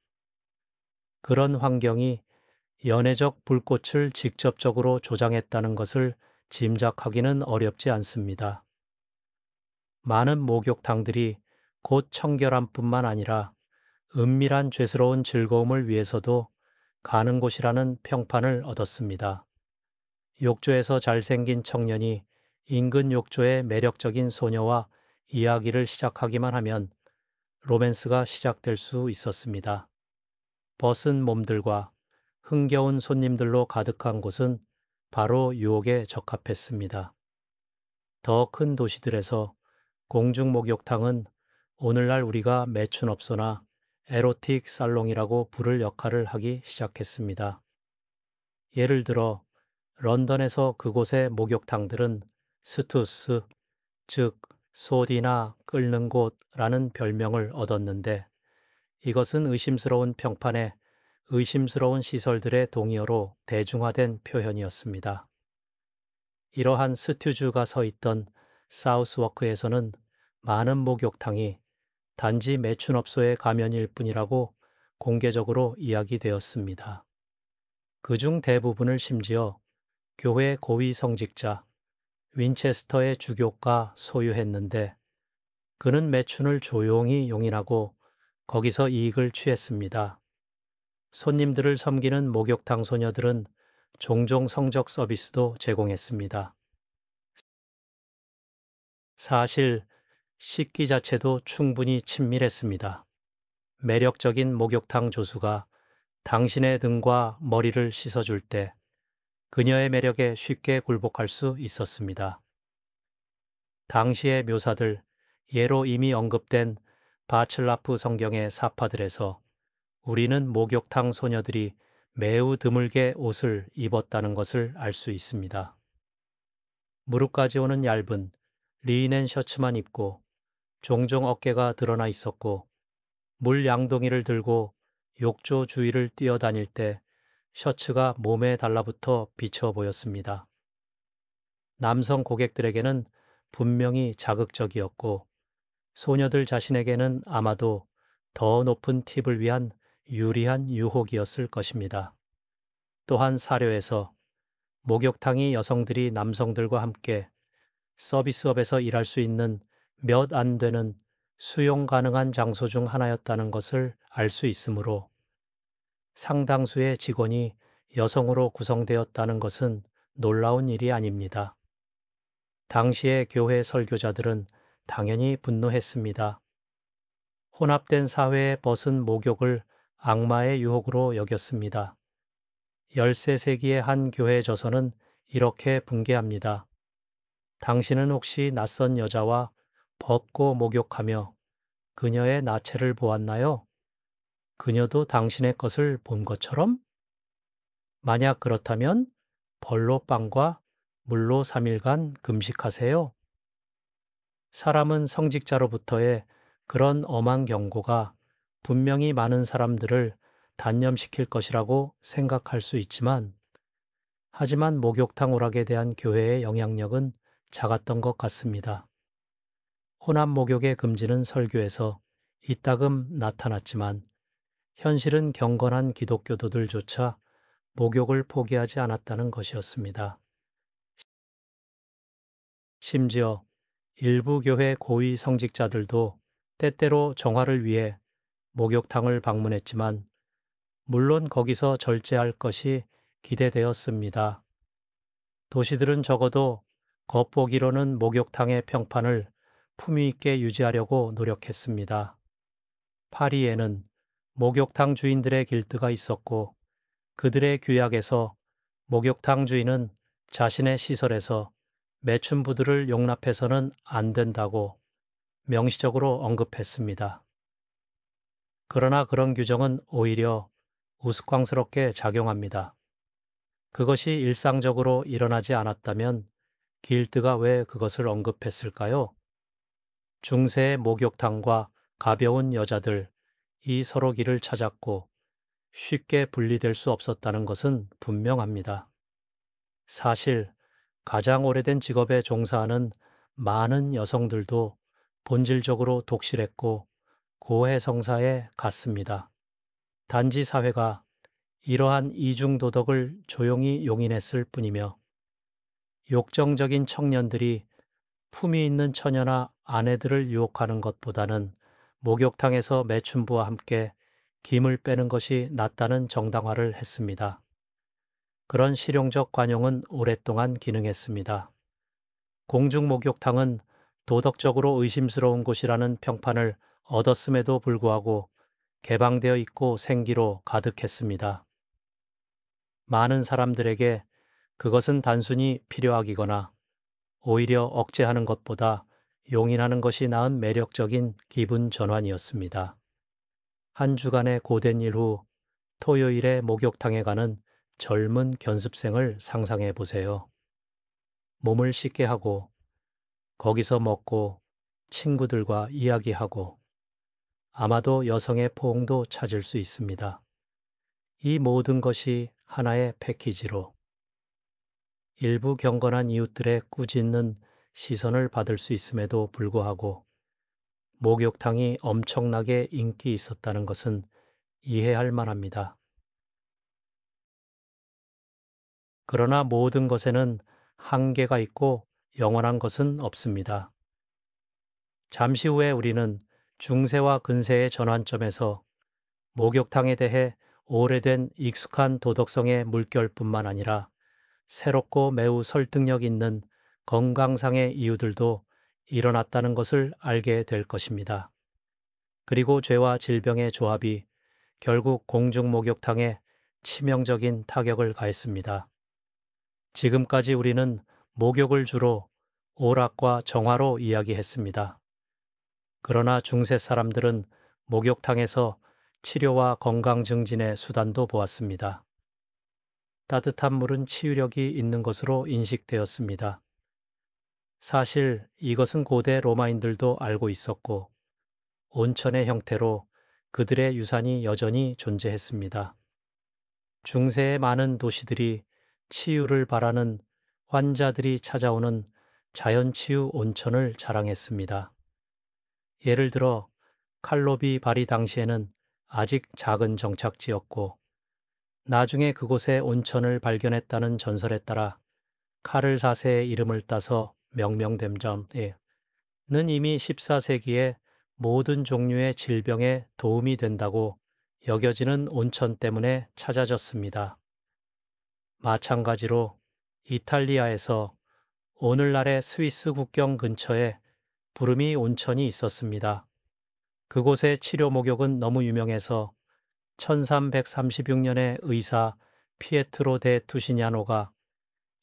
그런 환경이 연애적 불꽃을 직접적으로 조장했다는 것을 짐작하기는 어렵지 않습니다. 많은 목욕탕들이 곧 청결함뿐만 아니라 은밀한 죄스러운 즐거움을 위해서도 가는 곳이라는 평판을 얻었습니다. 욕조에서 잘생긴 청년이 인근 욕조의 매력적인 소녀와 이야기를 시작하기만 하면 로맨스가 시작될 수 있었습니다. 벗은 몸들과 흥겨운 손님들로 가득한 곳은 바로 유혹에 적합했습니다. 더 큰 도시들에서 공중 목욕탕은 오늘날 우리가 매춘업소나 에로틱 살롱이라고 부를 역할을 하기 시작했습니다. 예를 들어 런던에서 그곳의 목욕탕들은 스투스, 즉 솥이나 끓는 곳라는 별명을 얻었는데 이것은 의심스러운 평판에 의심스러운 시설들의 동의어로 대중화된 표현이었습니다. 이러한 스튜주가 서 있던 사우스워크에서는 많은 목욕탕이 단지 매춘업소의 가면일 뿐이라고 공개적으로 이야기되었습니다. 그중 대부분을 심지어 교회 고위 성직자 윈체스터의 주교가 소유했는데 그는 매춘을 조용히 용인하고 거기서 이익을 취했습니다. 손님들을 섬기는 목욕탕 소녀들은 종종 성적 서비스도 제공했습니다. 사실 씻기 자체도 충분히 친밀했습니다. 매력적인 목욕탕 조수가 당신의 등과 머리를 씻어줄 때 그녀의 매력에 쉽게 굴복할 수 있었습니다. 당시의 묘사들, 예로 이미 언급된 바칠라프 성경의 사파들에서 우리는 목욕탕 소녀들이 매우 드물게 옷을 입었다는 것을 알 수 있습니다. 무릎까지 오는 얇은 리넨 셔츠만 입고 종종 어깨가 드러나 있었고 물 양동이를 들고 욕조 주위를 뛰어다닐 때 셔츠가 몸에 달라붙어 비쳐 보였습니다. 남성 고객들에게는 분명히 자극적이었고 소녀들 자신에게는 아마도 더 높은 팁을 위한 유리한 유혹이었을 것입니다. 또한 사료에서 목욕탕이 여성들이 남성들과 함께 서비스업에서 일할 수 있는 몇 안 되는 수용 가능한 장소 중 하나였다는 것을 알 수 있으므로 상당수의 직원이 여성으로 구성되었다는 것은 놀라운 일이 아닙니다. 당시의 교회 설교자들은 당연히 분노했습니다. 혼합된 사회에 벗은 목욕을 악마의 유혹으로 여겼습니다. 13세기의 한 교회 저서는 이렇게 붕괴합니다. 당신은 혹시 낯선 여자와 벗고 목욕하며 그녀의 나체를 보았나요? 그녀도 당신의 것을 본 것처럼? 만약 그렇다면 벌로 빵과 물로 3일간 금식하세요. 사람은 성직자로부터의 그런 엄한 경고가 분명히 많은 사람들을 단념시킬 것이라고 생각할 수 있지만, 하지만 목욕탕 오락에 대한 교회의 영향력은 작았던 것 같습니다. 혼합 목욕의 금지는 설교에서 이따금 나타났지만, 현실은 경건한 기독교도들조차 목욕을 포기하지 않았다는 것이었습니다. 심지어 일부 교회 고위 성직자들도 때때로 정화를 위해 목욕탕을 방문했지만, 물론 거기서 절제할 것이 기대되었습니다. 도시들은 적어도 겉보기로는 목욕탕의 평판을 품위 있게 유지하려고 노력했습니다. 파리에는 목욕탕 주인들의 길드가 있었고, 그들의 규약에서 목욕탕 주인은 자신의 시설에서 매춘부들을 용납해서는 안 된다고 명시적으로 언급했습니다. 그러나 그런 규정은 오히려 우스꽝스럽게 작용합니다. 그것이 일상적으로 일어나지 않았다면 길드가 왜 그것을 언급했을까요? 중세의 목욕탕과 가벼운 여자들, 이 서로 길을 찾았고 쉽게 분리될 수 없었다는 것은 분명합니다. 사실 가장 오래된 직업에 종사하는 많은 여성들도 본질적으로 독실했고 고해성사에 갔습니다. 단지 사회가 이러한 이중 도덕을 조용히 용인했을 뿐이며, 욕정적인 청년들이 품위 있는 처녀나 아내들을 유혹하는 것보다는 목욕탕에서 매춘부와 함께 김을 빼는 것이 낫다는 정당화를 했습니다. 그런 실용적 관용은 오랫동안 기능했습니다. 공중 목욕탕은 도덕적으로 의심스러운 곳이라는 평판을 얻었음에도 불구하고 개방되어 있고 생기로 가득했습니다. 많은 사람들에게 그것은 단순히 필요하기거나 오히려 억제하는 것보다 용인하는 것이 나은 매력적인 기분 전환이었습니다. 한 주간의 고된 일 후 토요일에 목욕탕에 가는 젊은 견습생을 상상해 보세요. 몸을 씻게 하고 거기서 먹고 친구들과 이야기하고 아마도 여성의 포옹도 찾을 수 있습니다. 이 모든 것이 하나의 패키지로 일부 경건한 이웃들의 꾸짖는 시선을 받을 수 있음에도 불구하고 목욕탕이 엄청나게 인기 있었다는 것은 이해할 만합니다. 그러나 모든 것에는 한계가 있고 영원한 것은 없습니다. 잠시 후에 우리는 중세와 근세의 전환점에서 목욕탕에 대해 오래된 익숙한 도덕성의 물결뿐만 아니라 새롭고 매우 설득력 있는 건강상의 이유들도 일어났다는 것을 알게 될 것입니다. 그리고 죄와 질병의 조합이 결국 공중 목욕탕에 치명적인 타격을 가했습니다. 지금까지 우리는 목욕을 주로 오락과 정화로 이야기했습니다. 그러나 중세 사람들은 목욕탕에서 치료와 건강 증진의 수단도 보았습니다. 따뜻한 물은 치유력이 있는 것으로 인식되었습니다. 사실 이것은 고대 로마인들도 알고 있었고, 온천의 형태로 그들의 유산이 여전히 존재했습니다. 중세의 많은 도시들이 치유를 바라는 환자들이 찾아오는 자연치유 온천을 자랑했습니다. 예를 들어 칼로비 바리 당시에는 아직 작은 정착지였고 나중에 그곳에 온천을 발견했다는 전설에 따라 카를 4세의 이름을 따서 명명된 점에는 이미 14세기에 모든 종류의 질병에 도움이 된다고 여겨지는 온천 때문에 찾아졌습니다. 마찬가지로 이탈리아에서 오늘날의 스위스 국경 근처에 부르미 온천이 있었습니다. 그곳의 치료 목욕은 너무 유명해서 1336년에 의사 피에트로 데 투시냐노가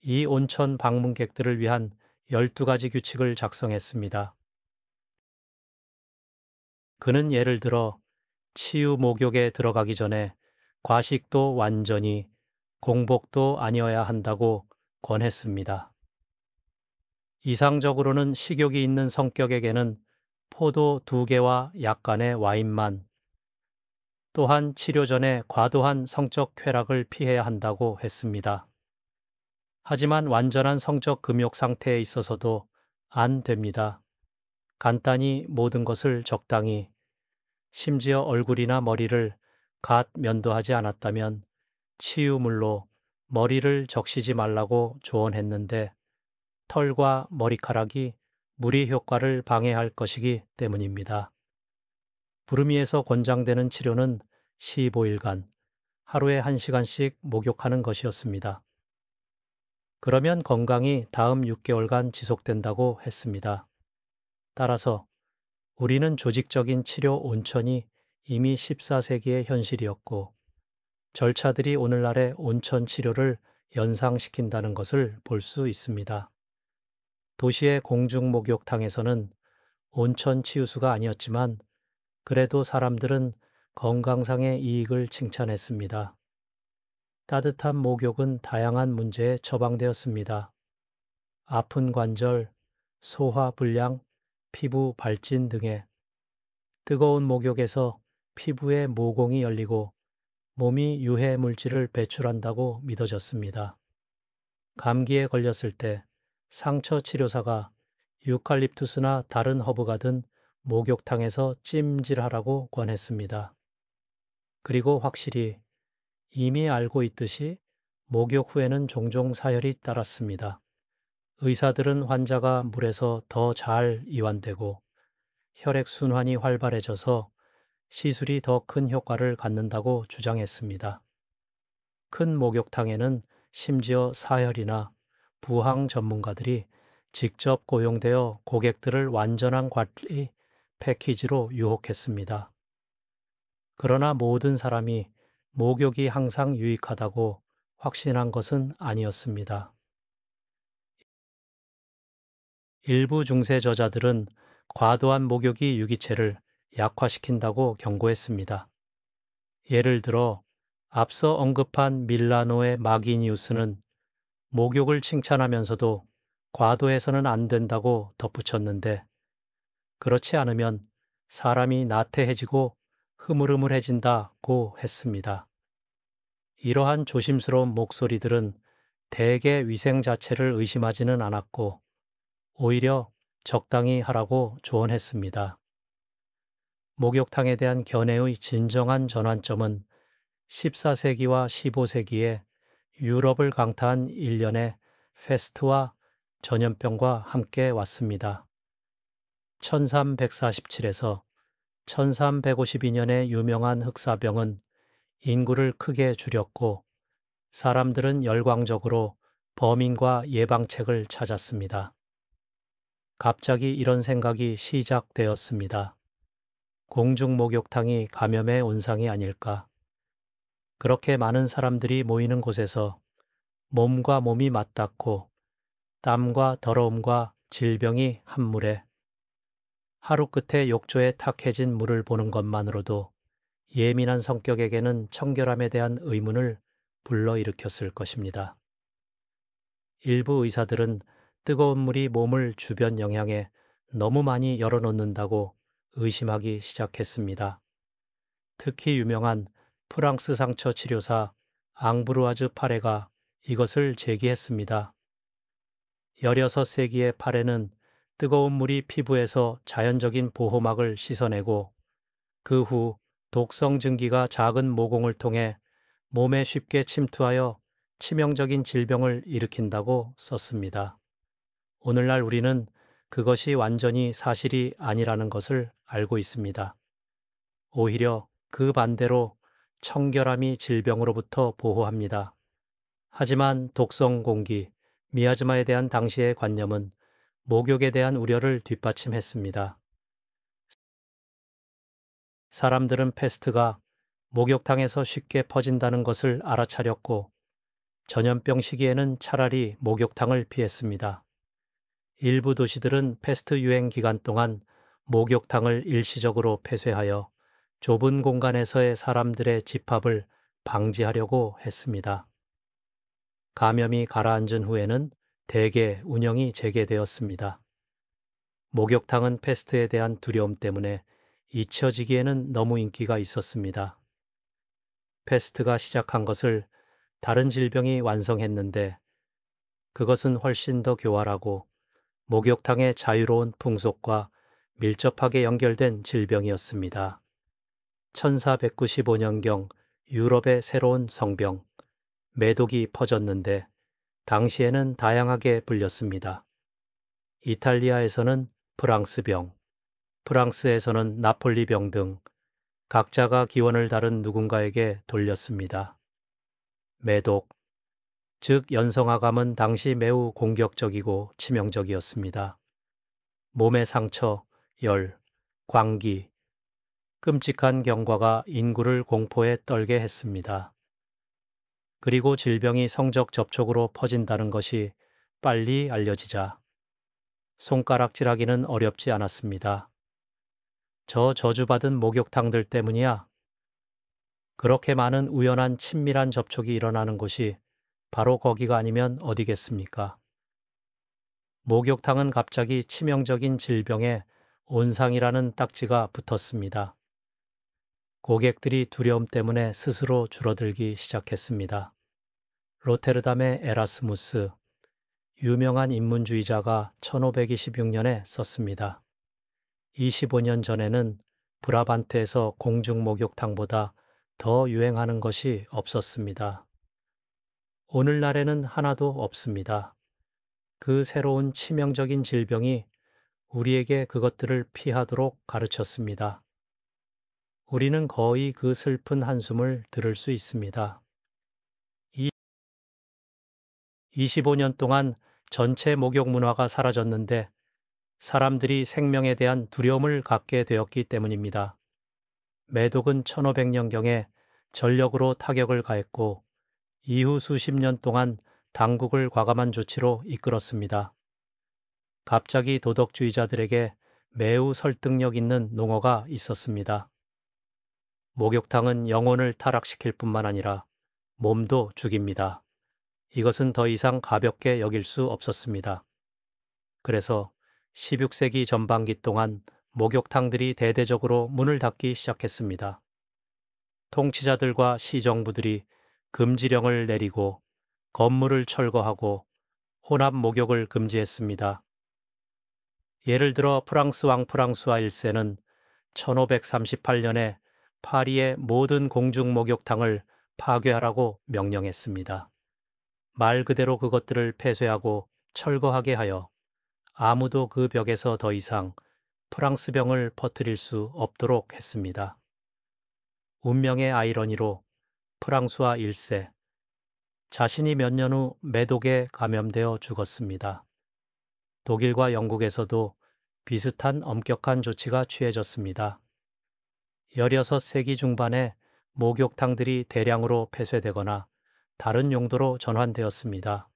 이 온천 방문객들을 위한 12가지 규칙을 작성했습니다. 그는 예를 들어 치유 목욕에 들어가기 전에 과식도 완전히 공복도 아니어야 한다고 권했습니다. 이상적으로는 식욕이 있는 성격에게는 포도 2개와 약간의 와인만, 또한 치료 전에 과도한 성적 쾌락을 피해야 한다고 했습니다. 하지만 완전한 성적 금욕 상태에 있어서도 안 됩니다. 간단히 모든 것을 적당히, 심지어 얼굴이나 머리를 갓 면도하지 않았다면 치유물로 머리를 적시지 말라고 조언했는데, 털과 머리카락이 무리 효과를 방해할 것이기 때문입니다. 부르미에서 권장되는 치료는 15일간 하루에 1시간씩 목욕하는 것이었습니다. 그러면 건강이 다음 6개월간 지속된다고 했습니다. 따라서 우리는 조직적인 치료 온천이 이미 14세기의 현실이었고, 절차들이 오늘날의 온천 치료를 연상시킨다는 것을 볼 수 있습니다. 도시의 공중 목욕탕에서는 온천 치유수가 아니었지만 그래도 사람들은 건강상의 이익을 칭찬했습니다. 따뜻한 목욕은 다양한 문제에 처방되었습니다. 아픈 관절, 소화불량, 피부 발진 등에 뜨거운 목욕에서 피부의 모공이 열리고 몸이 유해 물질을 배출한다고 믿어졌습니다. 감기에 걸렸을 때 상처 치료사가 유칼립투스나 다른 허브가 든 목욕탕에서 찜질하라고 권했습니다. 그리고 확실히 이미 알고 있듯이 목욕 후에는 종종 사혈이 따랐습니다. 의사들은 환자가 물에서 더 잘 이완되고 혈액순환이 활발해져서 시술이 더 큰 효과를 갖는다고 주장했습니다. 큰 목욕탕에는 심지어 사혈이나 부항 전문가들이 직접 고용되어 고객들을 완전한 관리 패키지로 유혹했습니다. 그러나 모든 사람이 목욕이 항상 유익하다고 확신한 것은 아니었습니다. 일부 중세 저자들은 과도한 목욕이 유기체를 약화시킨다고 경고했습니다. 예를 들어 앞서 언급한 밀라노의 마기니우스는 목욕을 칭찬하면서도 과도해서는 안 된다고 덧붙였는데, 그렇지 않으면 사람이 나태해지고 흐물흐물해진다고 했습니다. 이러한 조심스러운 목소리들은 대개 위생 자체를 의심하지는 않았고 오히려 적당히 하라고 조언했습니다. 목욕탕에 대한 견해의 진정한 전환점은 14세기와 15세기에 유럽을 강타한 일련의 페스트와 전염병과 함께 왔습니다. 1347에서 1352년의 유명한 흑사병은 인구를 크게 줄였고 사람들은 열광적으로 범인과 예방책을 찾았습니다. 갑자기 이런 생각이 시작되었습니다. 공중 목욕탕이 감염의 온상이 아닐까? 그렇게 많은 사람들이 모이는 곳에서 몸과 몸이 맞닿고 땀과 더러움과 질병이 한 물에, 하루 끝에 욕조에 탁해진 물을 보는 것만으로도 예민한 성격에게는 청결함에 대한 의문을 불러일으켰을 것입니다. 일부 의사들은 뜨거운 물이 몸을 주변 영향에 너무 많이 열어놓는다고 의심하기 시작했습니다. 특히 유명한 프랑스 상처 치료사 앙브루아즈 파레가 이것을 제기했습니다. 16세기의 파레는 뜨거운 물이 피부에서 자연적인 보호막을 씻어내고 그 후 독성 증기가 작은 모공을 통해 몸에 쉽게 침투하여 치명적인 질병을 일으킨다고 썼습니다. 오늘날 우리는 그것이 완전히 사실이 아니라는 것을 알고 있습니다. 오히려 그 반대로 청결함이 질병으로부터 보호합니다. 하지만 독성 공기, 미아즈마에 대한 당시의 관념은 목욕에 대한 우려를 뒷받침했습니다. 사람들은 패스트가 목욕탕에서 쉽게 퍼진다는 것을 알아차렸고 전염병 시기에는 차라리 목욕탕을 피했습니다. 일부 도시들은 패스트 유행 기간 동안 목욕탕을 일시적으로 폐쇄하여 좁은 공간에서의 사람들의 집합을 방지하려고 했습니다. 감염이 가라앉은 후에는 대개 운영이 재개되었습니다. 목욕탕은 패스트에 대한 두려움 때문에 잊혀지기에는 너무 인기가 있었습니다. 패스트가 시작한 것을 다른 질병이 완성했는데 그것은 훨씬 더 교활하고 목욕탕의 자유로운 풍속과 밀접하게 연결된 질병이었습니다. 1495년경 유럽의 새로운 성병, 매독이 퍼졌는데 당시에는 다양하게 불렸습니다. 이탈리아에서는 프랑스병, 프랑스에서는 나폴리병 등 각자가 기원을 다른 누군가에게 돌렸습니다. 매독, 즉 연성화감은 당시 매우 공격적이고 치명적이었습니다. 몸의 상처, 열, 광기, 끔찍한 경과가 인구를 공포에 떨게 했습니다. 그리고 질병이 성적 접촉으로 퍼진다는 것이 빨리 알려지자 손가락질하기는 어렵지 않았습니다. 저 저주받은 목욕탕들 때문이야. 그렇게 많은 우연한 친밀한 접촉이 일어나는 곳이 바로 거기가 아니면 어디겠습니까? 목욕탕은 갑자기 치명적인 질병의 온상이라는 딱지가 붙었습니다. 고객들이 두려움 때문에 스스로 줄어들기 시작했습니다. 로테르담의 에라스무스, 유명한 인문주의자가 1526년에 썼습니다. 25년 전에는 브라반트에서 공중 목욕탕보다 더 유행하는 것이 없었습니다. 오늘날에는 하나도 없습니다. 그 새로운 치명적인 질병이 우리에게 그것들을 피하도록 가르쳤습니다. 우리는 거의 그 슬픈 한숨을 들을 수 있습니다. 25년 동안 전체 목욕 문화가 사라졌는데 사람들이 생명에 대한 두려움을 갖게 되었기 때문입니다. 매독은 1500년경에 전력으로 타격을 가했고 이후 수십 년 동안 당국을 과감한 조치로 이끌었습니다. 갑자기 도덕주의자들에게 매우 설득력 있는 농어가 있었습니다. 목욕탕은 영혼을 타락시킬 뿐만 아니라 몸도 죽입니다. 이것은 더 이상 가볍게 여길 수 없었습니다. 그래서 16세기 전반기 동안 목욕탕들이 대대적으로 문을 닫기 시작했습니다. 통치자들과 시정부들이 금지령을 내리고 건물을 철거하고 혼합 목욕을 금지했습니다. 예를 들어 프랑스 왕 프랑수아 1세는 1538년에 파리의 모든 공중 목욕탕을 파괴하라고 명령했습니다. 말 그대로 그것들을 폐쇄하고 철거하게 하여 아무도 그 벽에서 더 이상 프랑스병을 퍼뜨릴 수 없도록 했습니다. 운명의 아이러니로 프랑수아 1세, 자신이 몇 년 후 매독에 감염되어 죽었습니다. 독일과 영국에서도 비슷한 엄격한 조치가 취해졌습니다. 16세기 중반에 목욕탕들이 대량으로 폐쇄되거나 다른 용도로 전환되었습니다.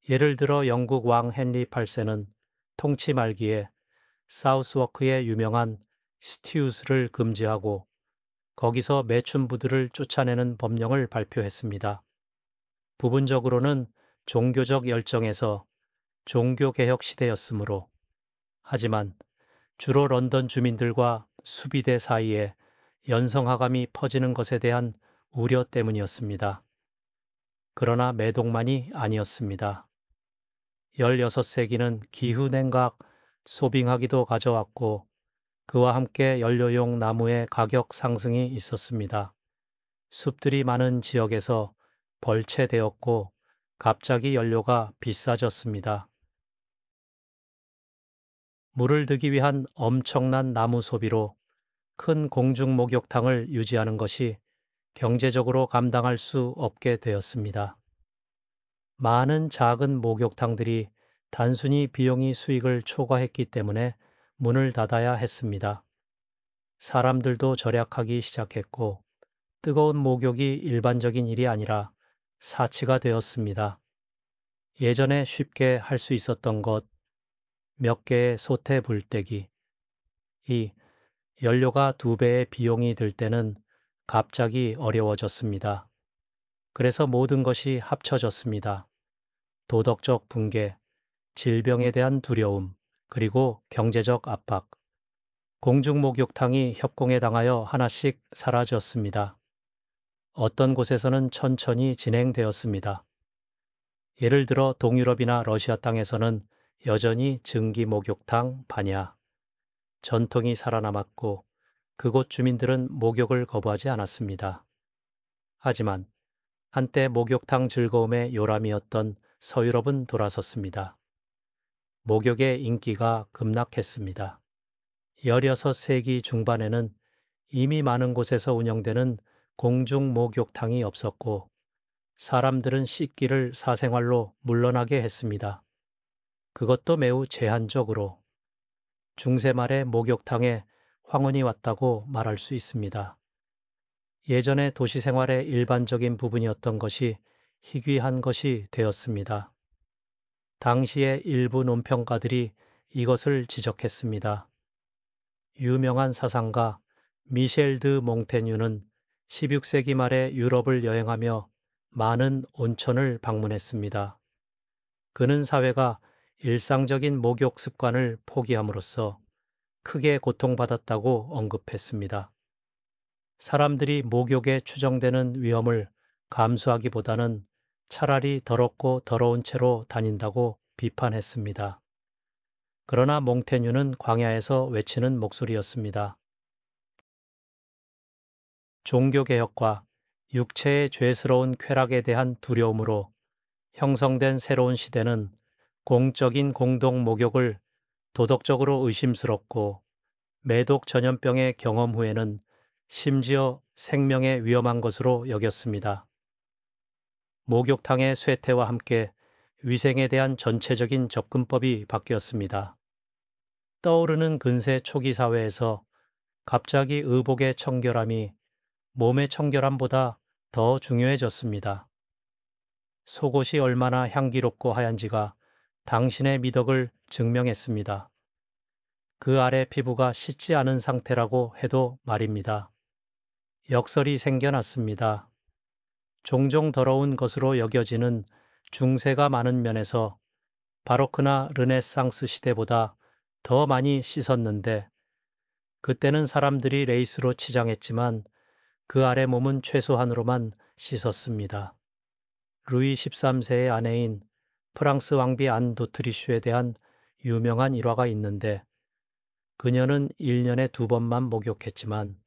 예를 들어 영국 왕 헨리 8세는 통치 말기에 사우스워크의 유명한 스티우스를 금지하고 거기서 매춘부들을 쫓아내는 법령을 발표했습니다. 부분적으로는 종교적 열정에서 종교개혁 시대였으므로, 하지만 주로 런던 주민들과 수비대 사이에 연성화감이 퍼지는 것에 대한 우려 때문이었습니다. 그러나 매독만이 아니었습니다. 16세기는 기후냉각, 소빙하기도 가져왔고 그와 함께 연료용 나무의 가격 상승이 있었습니다. 숲들이 많은 지역에서 벌채되었고 갑자기 연료가 비싸졌습니다. 물을 드기 위한 엄청난 나무 소비로 큰 공중 목욕탕을 유지하는 것이 경제적으로 감당할 수 없게 되었습니다. 많은 작은 목욕탕들이 단순히 비용이 수익을 초과했기 때문에 문을 닫아야 했습니다. 사람들도 절약하기 시작했고 뜨거운 목욕이 일반적인 일이 아니라 사치가 되었습니다. 예전에 쉽게 할 수 있었던 것, 몇 개의 솥에 불 떼기. 이 연료가 2배의 비용이 들 때는 갑자기 어려워졌습니다. 그래서 모든 것이 합쳐졌습니다. 도덕적 붕괴, 질병에 대한 두려움, 그리고 경제적 압박. 공중목욕탕이 협공에 당하여 하나씩 사라졌습니다. 어떤 곳에서는 천천히 진행되었습니다. 예를 들어 동유럽이나 러시아 땅에서는 여전히 증기목욕탕 반야 전통이 살아남았고 그곳 주민들은 목욕을 거부하지 않았습니다. 하지만 한때 목욕탕 즐거움의 요람이었던 서유럽은 돌아섰습니다. 목욕의 인기가 급락했습니다. 16세기 중반에는 이미 많은 곳에서 운영되는 공중 목욕탕이 없었고 사람들은 씻기를 사생활로 물러나게 했습니다. 그것도 매우 제한적으로. 중세 말에 목욕탕에 황혼이 왔다고 말할 수 있습니다. 예전에 도시 생활의 일반적인 부분이었던 것이 희귀한 것이 되었습니다. 당시의 일부 논평가들이 이것을 지적했습니다. 유명한 사상가 미셸 드 몽테뉴는 16세기 말에 유럽을 여행하며 많은 온천을 방문했습니다. 그는 사회가 일상적인 목욕 습관을 포기함으로써 크게 고통받았다고 언급했습니다. 사람들이 목욕에 추정되는 위험을 감수하기보다는 차라리 더럽고 더러운 채로 다닌다고 비판했습니다. 그러나 몽테뉴는 광야에서 외치는 목소리였습니다. 종교개혁과 육체의 죄스러운 쾌락에 대한 두려움으로 형성된 새로운 시대는 공적인 공동 목욕을 도덕적으로 의심스럽고 매독 전염병의 경험 후에는 심지어 생명에 위험한 것으로 여겼습니다. 목욕탕의 쇠퇴와 함께 위생에 대한 전체적인 접근법이 바뀌었습니다. 떠오르는 근세 초기 사회에서 갑자기 의복의 청결함이 몸의 청결함보다 더 중요해졌습니다. 속옷이 얼마나 향기롭고 하얀지가 당신의 미덕을 증명했습니다. 그 아래 피부가 씻지 않은 상태라고 해도 말입니다. 역설이 생겨났습니다. 종종 더러운 것으로 여겨지는 중세가 많은 면에서 바로크나 르네상스 시대보다 더 많이 씻었는데 그때는 사람들이 레이스로 치장했지만 그 아래 몸은 최소한으로만 씻었습니다. 루이 13세의 아내인 프랑스 왕비 안 도트리슈에 대한 유명한 일화가 있는데 그녀는 1년에 2번만 목욕했지만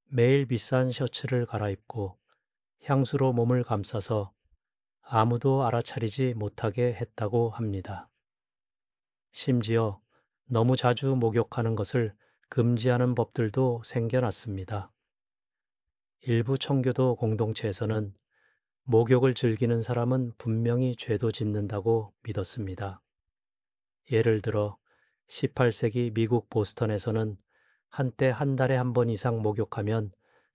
매일 비싼 셔츠를 갈아입고 향수로 몸을 감싸서 아무도 알아차리지 못하게 했다고 합니다. 심지어 너무 자주 목욕하는 것을 금지하는 법들도 생겨났습니다. 일부 청교도 공동체에서는 목욕을 즐기는 사람은 분명히 죄도 짓는다고 믿었습니다. 예를 들어 18세기 미국 보스턴에서는 한때 한 달에 한 번 이상 목욕하면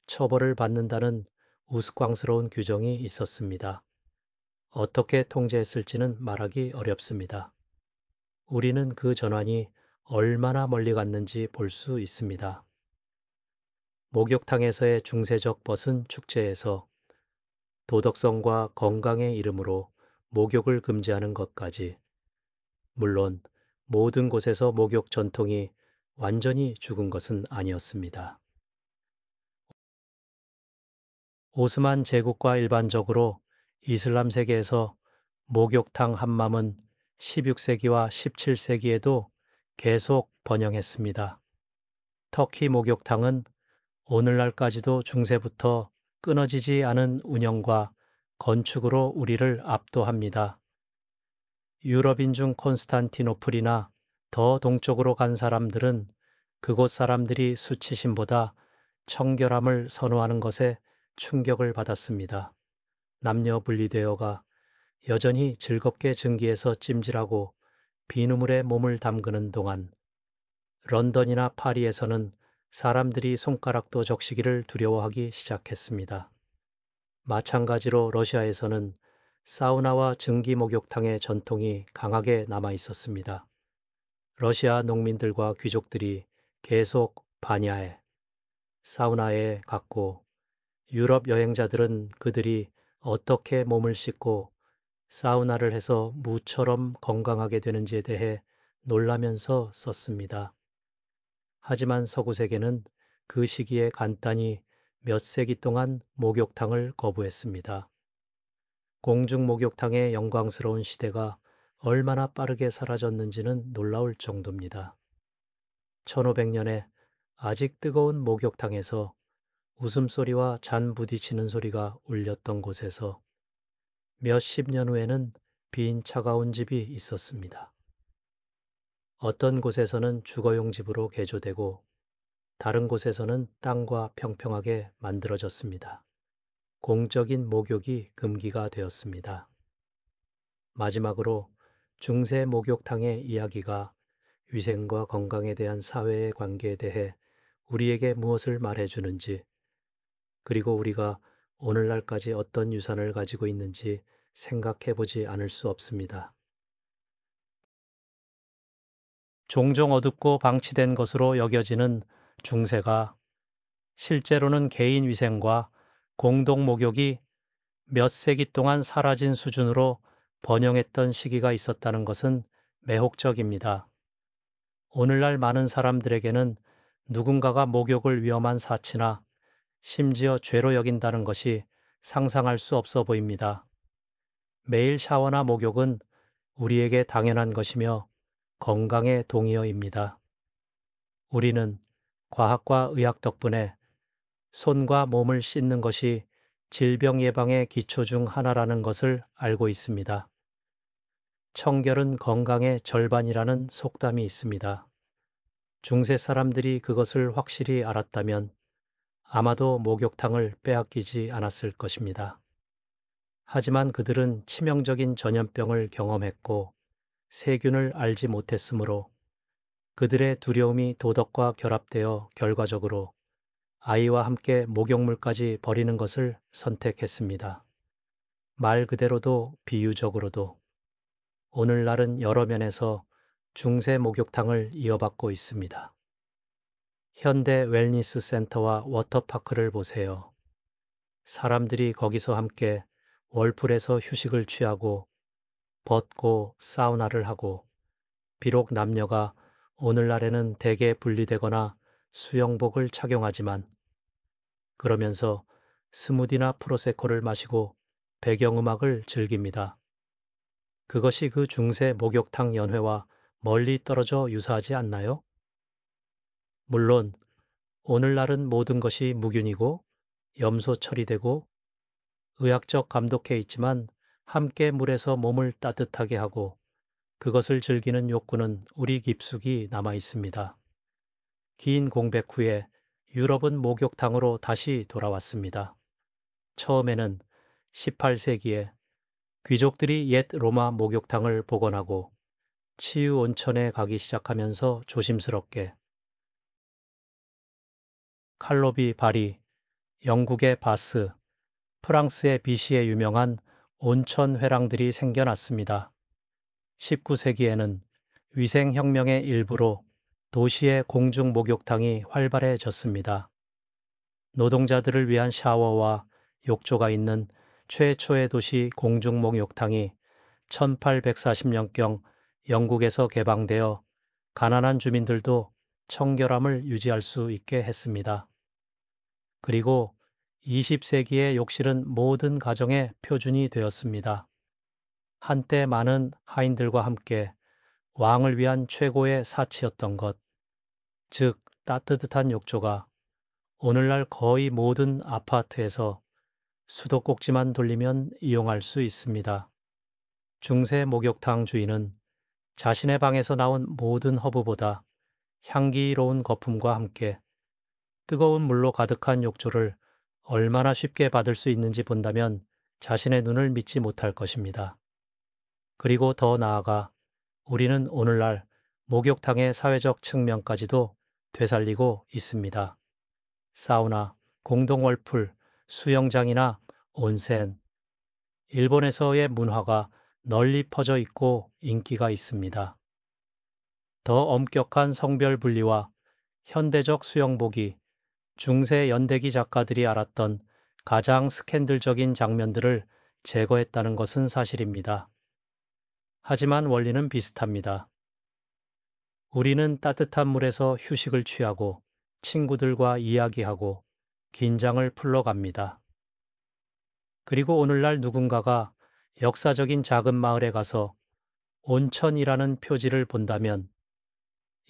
처벌을 받는다는 우스꽝스러운 규정이 있었습니다. 어떻게 통제했을지는 말하기 어렵습니다. 우리는 그 전환이 얼마나 멀리 갔는지 볼 수 있습니다. 목욕탕에서의 중세적 벗은 축제에서 도덕성과 건강의 이름으로 목욕을 금지하는 것까지, 물론 모든 곳에서 목욕 전통이 완전히 죽은 것은 아니었습니다. 오스만 제국과 일반적으로 이슬람 세계에서 목욕탕 함맘은 16세기와 17세기에도 계속 번영했습니다. 터키 목욕탕은 오늘날까지도 중세부터 끊어지지 않은 운영과 건축으로 우리를 압도합니다. 유럽인 중 콘스탄티노플이나 더 동쪽으로 간 사람들은 그곳 사람들이 수치심보다 청결함을 선호하는 것에 충격을 받았습니다. 남녀 분리되어가 여전히 즐겁게 증기에서 찜질하고 비누물에 몸을 담그는 동안 런던이나 파리에서는 사람들이 손가락도 적시기를 두려워하기 시작했습니다. 마찬가지로 러시아에서는 사우나와 증기 목욕탕의 전통이 강하게 남아 있었습니다. 러시아 농민들과 귀족들이 계속 바냐에, 사우나에 갔고 유럽 여행자들은 그들이 어떻게 몸을 씻고 사우나를 해서 무처럼 건강하게 되는지에 대해 놀라면서 썼습니다. 하지만 서구 세계는 그 시기에 간단히 몇 세기 동안 목욕탕을 거부했습니다. 공중 목욕탕의 영광스러운 시대가 얼마나 빠르게 사라졌는지는 놀라울 정도입니다. 1500년에 아직 뜨거운 목욕탕에서 웃음소리와 잔 부딪히는 소리가 울렸던 곳에서 몇십 년 후에는 빈 차가운 집이 있었습니다. 어떤 곳에서는 주거용 집으로 개조되고 다른 곳에서는 땅과 평평하게 만들어졌습니다. 공적인 목욕이 금기가 되었습니다. 마지막으로 중세 목욕탕의 이야기가 위생과 건강에 대한 사회의 관계에 대해 우리에게 무엇을 말해주는지, 그리고 우리가 오늘날까지 어떤 유산을 가지고 있는지 생각해 보지 않을 수 없습니다. 종종 어둡고 방치된 것으로 여겨지는 중세가 실제로는 개인 위생과 공동 목욕이 몇 세기 동안 사라진 수준으로 번영했던 시기가 있었다는 것은 매혹적입니다. 오늘날 많은 사람들에게는 누군가가 목욕을 위험한 사치나 심지어 죄로 여긴다는 것이 상상할 수 없어 보입니다. 매일 샤워나 목욕은 우리에게 당연한 것이며 건강의 동의어입니다. 우리는 과학과 의학 덕분에 손과 몸을 씻는 것이 질병 예방의 기초 중 하나라는 것을 알고 있습니다. 청결은 건강의 절반이라는 속담이 있습니다. 중세 사람들이 그것을 확실히 알았다면 아마도 목욕탕을 빼앗기지 않았을 것입니다. 하지만 그들은 치명적인 전염병을 경험했고 세균을 알지 못했으므로 그들의 두려움이 도덕과 결합되어 결과적으로 아이와 함께 목욕물까지 버리는 것을 선택했습니다. 말 그대로도 비유적으로도 오늘날은 여러 면에서 중세 목욕탕을 이어받고 있습니다. 현대 웰니스 센터와 워터파크를 보세요. 사람들이 거기서 함께 월풀에서 휴식을 취하고 벗고 사우나를 하고, 비록 남녀가 오늘날에는 대개 분리되거나 수영복을 착용하지만 그러면서 스무디나 프로세코를 마시고 배경음악을 즐깁니다. 그것이 그 중세 목욕탕 연회와 멀리 떨어져 유사하지 않나요? 물론 오늘날은 모든 것이 무균이고 염소 처리되고 의학적 감독해 있지만 함께 물에서 몸을 따뜻하게 하고 그것을 즐기는 욕구는 우리 깊숙이 남아 있습니다. 긴 공백 후에 유럽은 목욕탕으로 다시 돌아왔습니다. 처음에는 18세기에 귀족들이 옛 로마 목욕탕을 복원하고 치유 온천에 가기 시작하면서 조심스럽게 칼로비 바리, 영국의 바스, 프랑스의 비시에 유명한 온천 회랑들이 생겨났습니다. 19세기에는 위생혁명의 일부로 도시의 공중 목욕탕이 활발해졌습니다. 노동자들을 위한 샤워와 욕조가 있는 최초의 도시 공중 목욕탕이 1840년경 영국에서 개방되어 가난한 주민들도 청결함을 유지할 수 있게 했습니다. 그리고 20세기의 욕실은 모든 가정의 표준이 되었습니다. 한때 많은 하인들과 함께 왕을 위한 최고의 사치였던 것, 즉 따뜻한 욕조가 오늘날 거의 모든 아파트에서 수도꼭지만 돌리면 이용할 수 있습니다. 중세 목욕탕 주인은 자신의 방에서 나온 모든 허브보다 향기로운 거품과 함께 뜨거운 물로 가득한 욕조를 얼마나 쉽게 받을 수 있는지 본다면 자신의 눈을 믿지 못할 것입니다. 그리고 더 나아가 우리는 오늘날 목욕탕의 사회적 측면까지도 되살리고 있습니다. 사우나, 공동월풀, 수영장이나 온센, 일본에서의 문화가 널리 퍼져 있고 인기가 있습니다. 더 엄격한 성별 분리와 현대적 수영복이 중세 연대기 작가들이 알았던 가장 스캔들적인 장면들을 제거했다는 것은 사실입니다. 하지만 원리는 비슷합니다. 우리는 따뜻한 물에서 휴식을 취하고 친구들과 이야기하고 긴장을 풀러갑니다. 그리고 오늘날 누군가가 역사적인 작은 마을에 가서 온천이라는 표지를 본다면,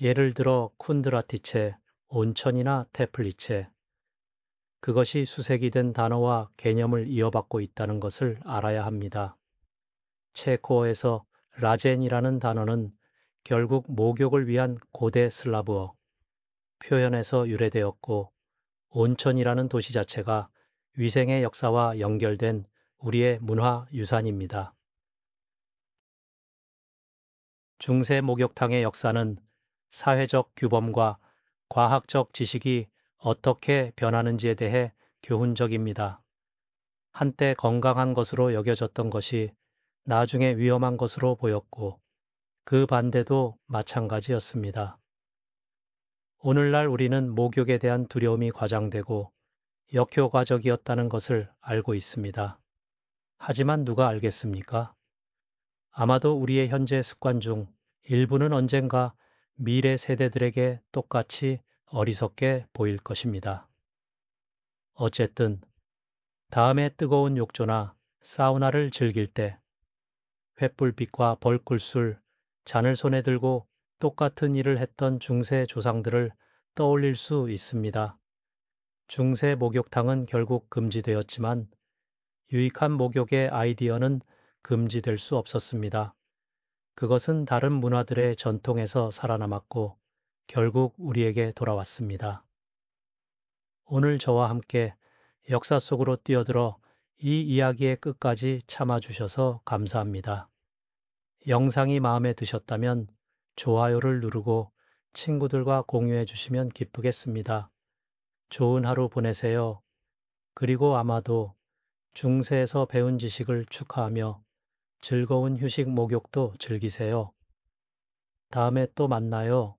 예를 들어 쿤드라티체, 온천이나 테플리체, 그것이 수색이 된 단어와 개념을 이어받고 있다는 것을 알아야 합니다. 체코어에서 라젠이라는 단어는 결국 목욕을 위한 고대 슬라브어 표현에서 유래되었고, 온천이라는 도시 자체가 위생의 역사와 연결된 우리의 문화 유산입니다. 중세 목욕탕의 역사는 사회적 규범과 과학적 지식이 어떻게 변하는지에 대해 교훈적입니다. 한때 건강한 것으로 여겨졌던 것이 나중에 위험한 것으로 보였고, 그 반대도 마찬가지였습니다. 오늘날 우리는 목욕에 대한 두려움이 과장되고 역효과적이었다는 것을 알고 있습니다. 하지만 누가 알겠습니까? 아마도 우리의 현재 습관 중 일부는 언젠가 미래 세대들에게 똑같이 어리석게 보일 것입니다. 어쨌든 다음에 뜨거운 욕조나 사우나를 즐길 때 횃불빛과 벌꿀술, 잔을 손에 들고 똑같은 일을 했던 중세 조상들을 떠올릴 수 있습니다. 중세 목욕탕은 결국 금지되었지만 유익한 목욕의 아이디어는 금지될 수 없었습니다. 그것은 다른 문화들의 전통에서 살아남았고 결국 우리에게 돌아왔습니다. 오늘 저와 함께 역사 속으로 뛰어들어 이 이야기의 끝까지 참아주셔서 감사합니다. 영상이 마음에 드셨다면 좋아요를 누르고 친구들과 공유해 주시면 기쁘겠습니다. 좋은 하루 보내세요. 그리고 아마도 중세에서 배운 지식을 축하하며 즐거운 휴식 목욕도 즐기세요. 다음에 또 만나요.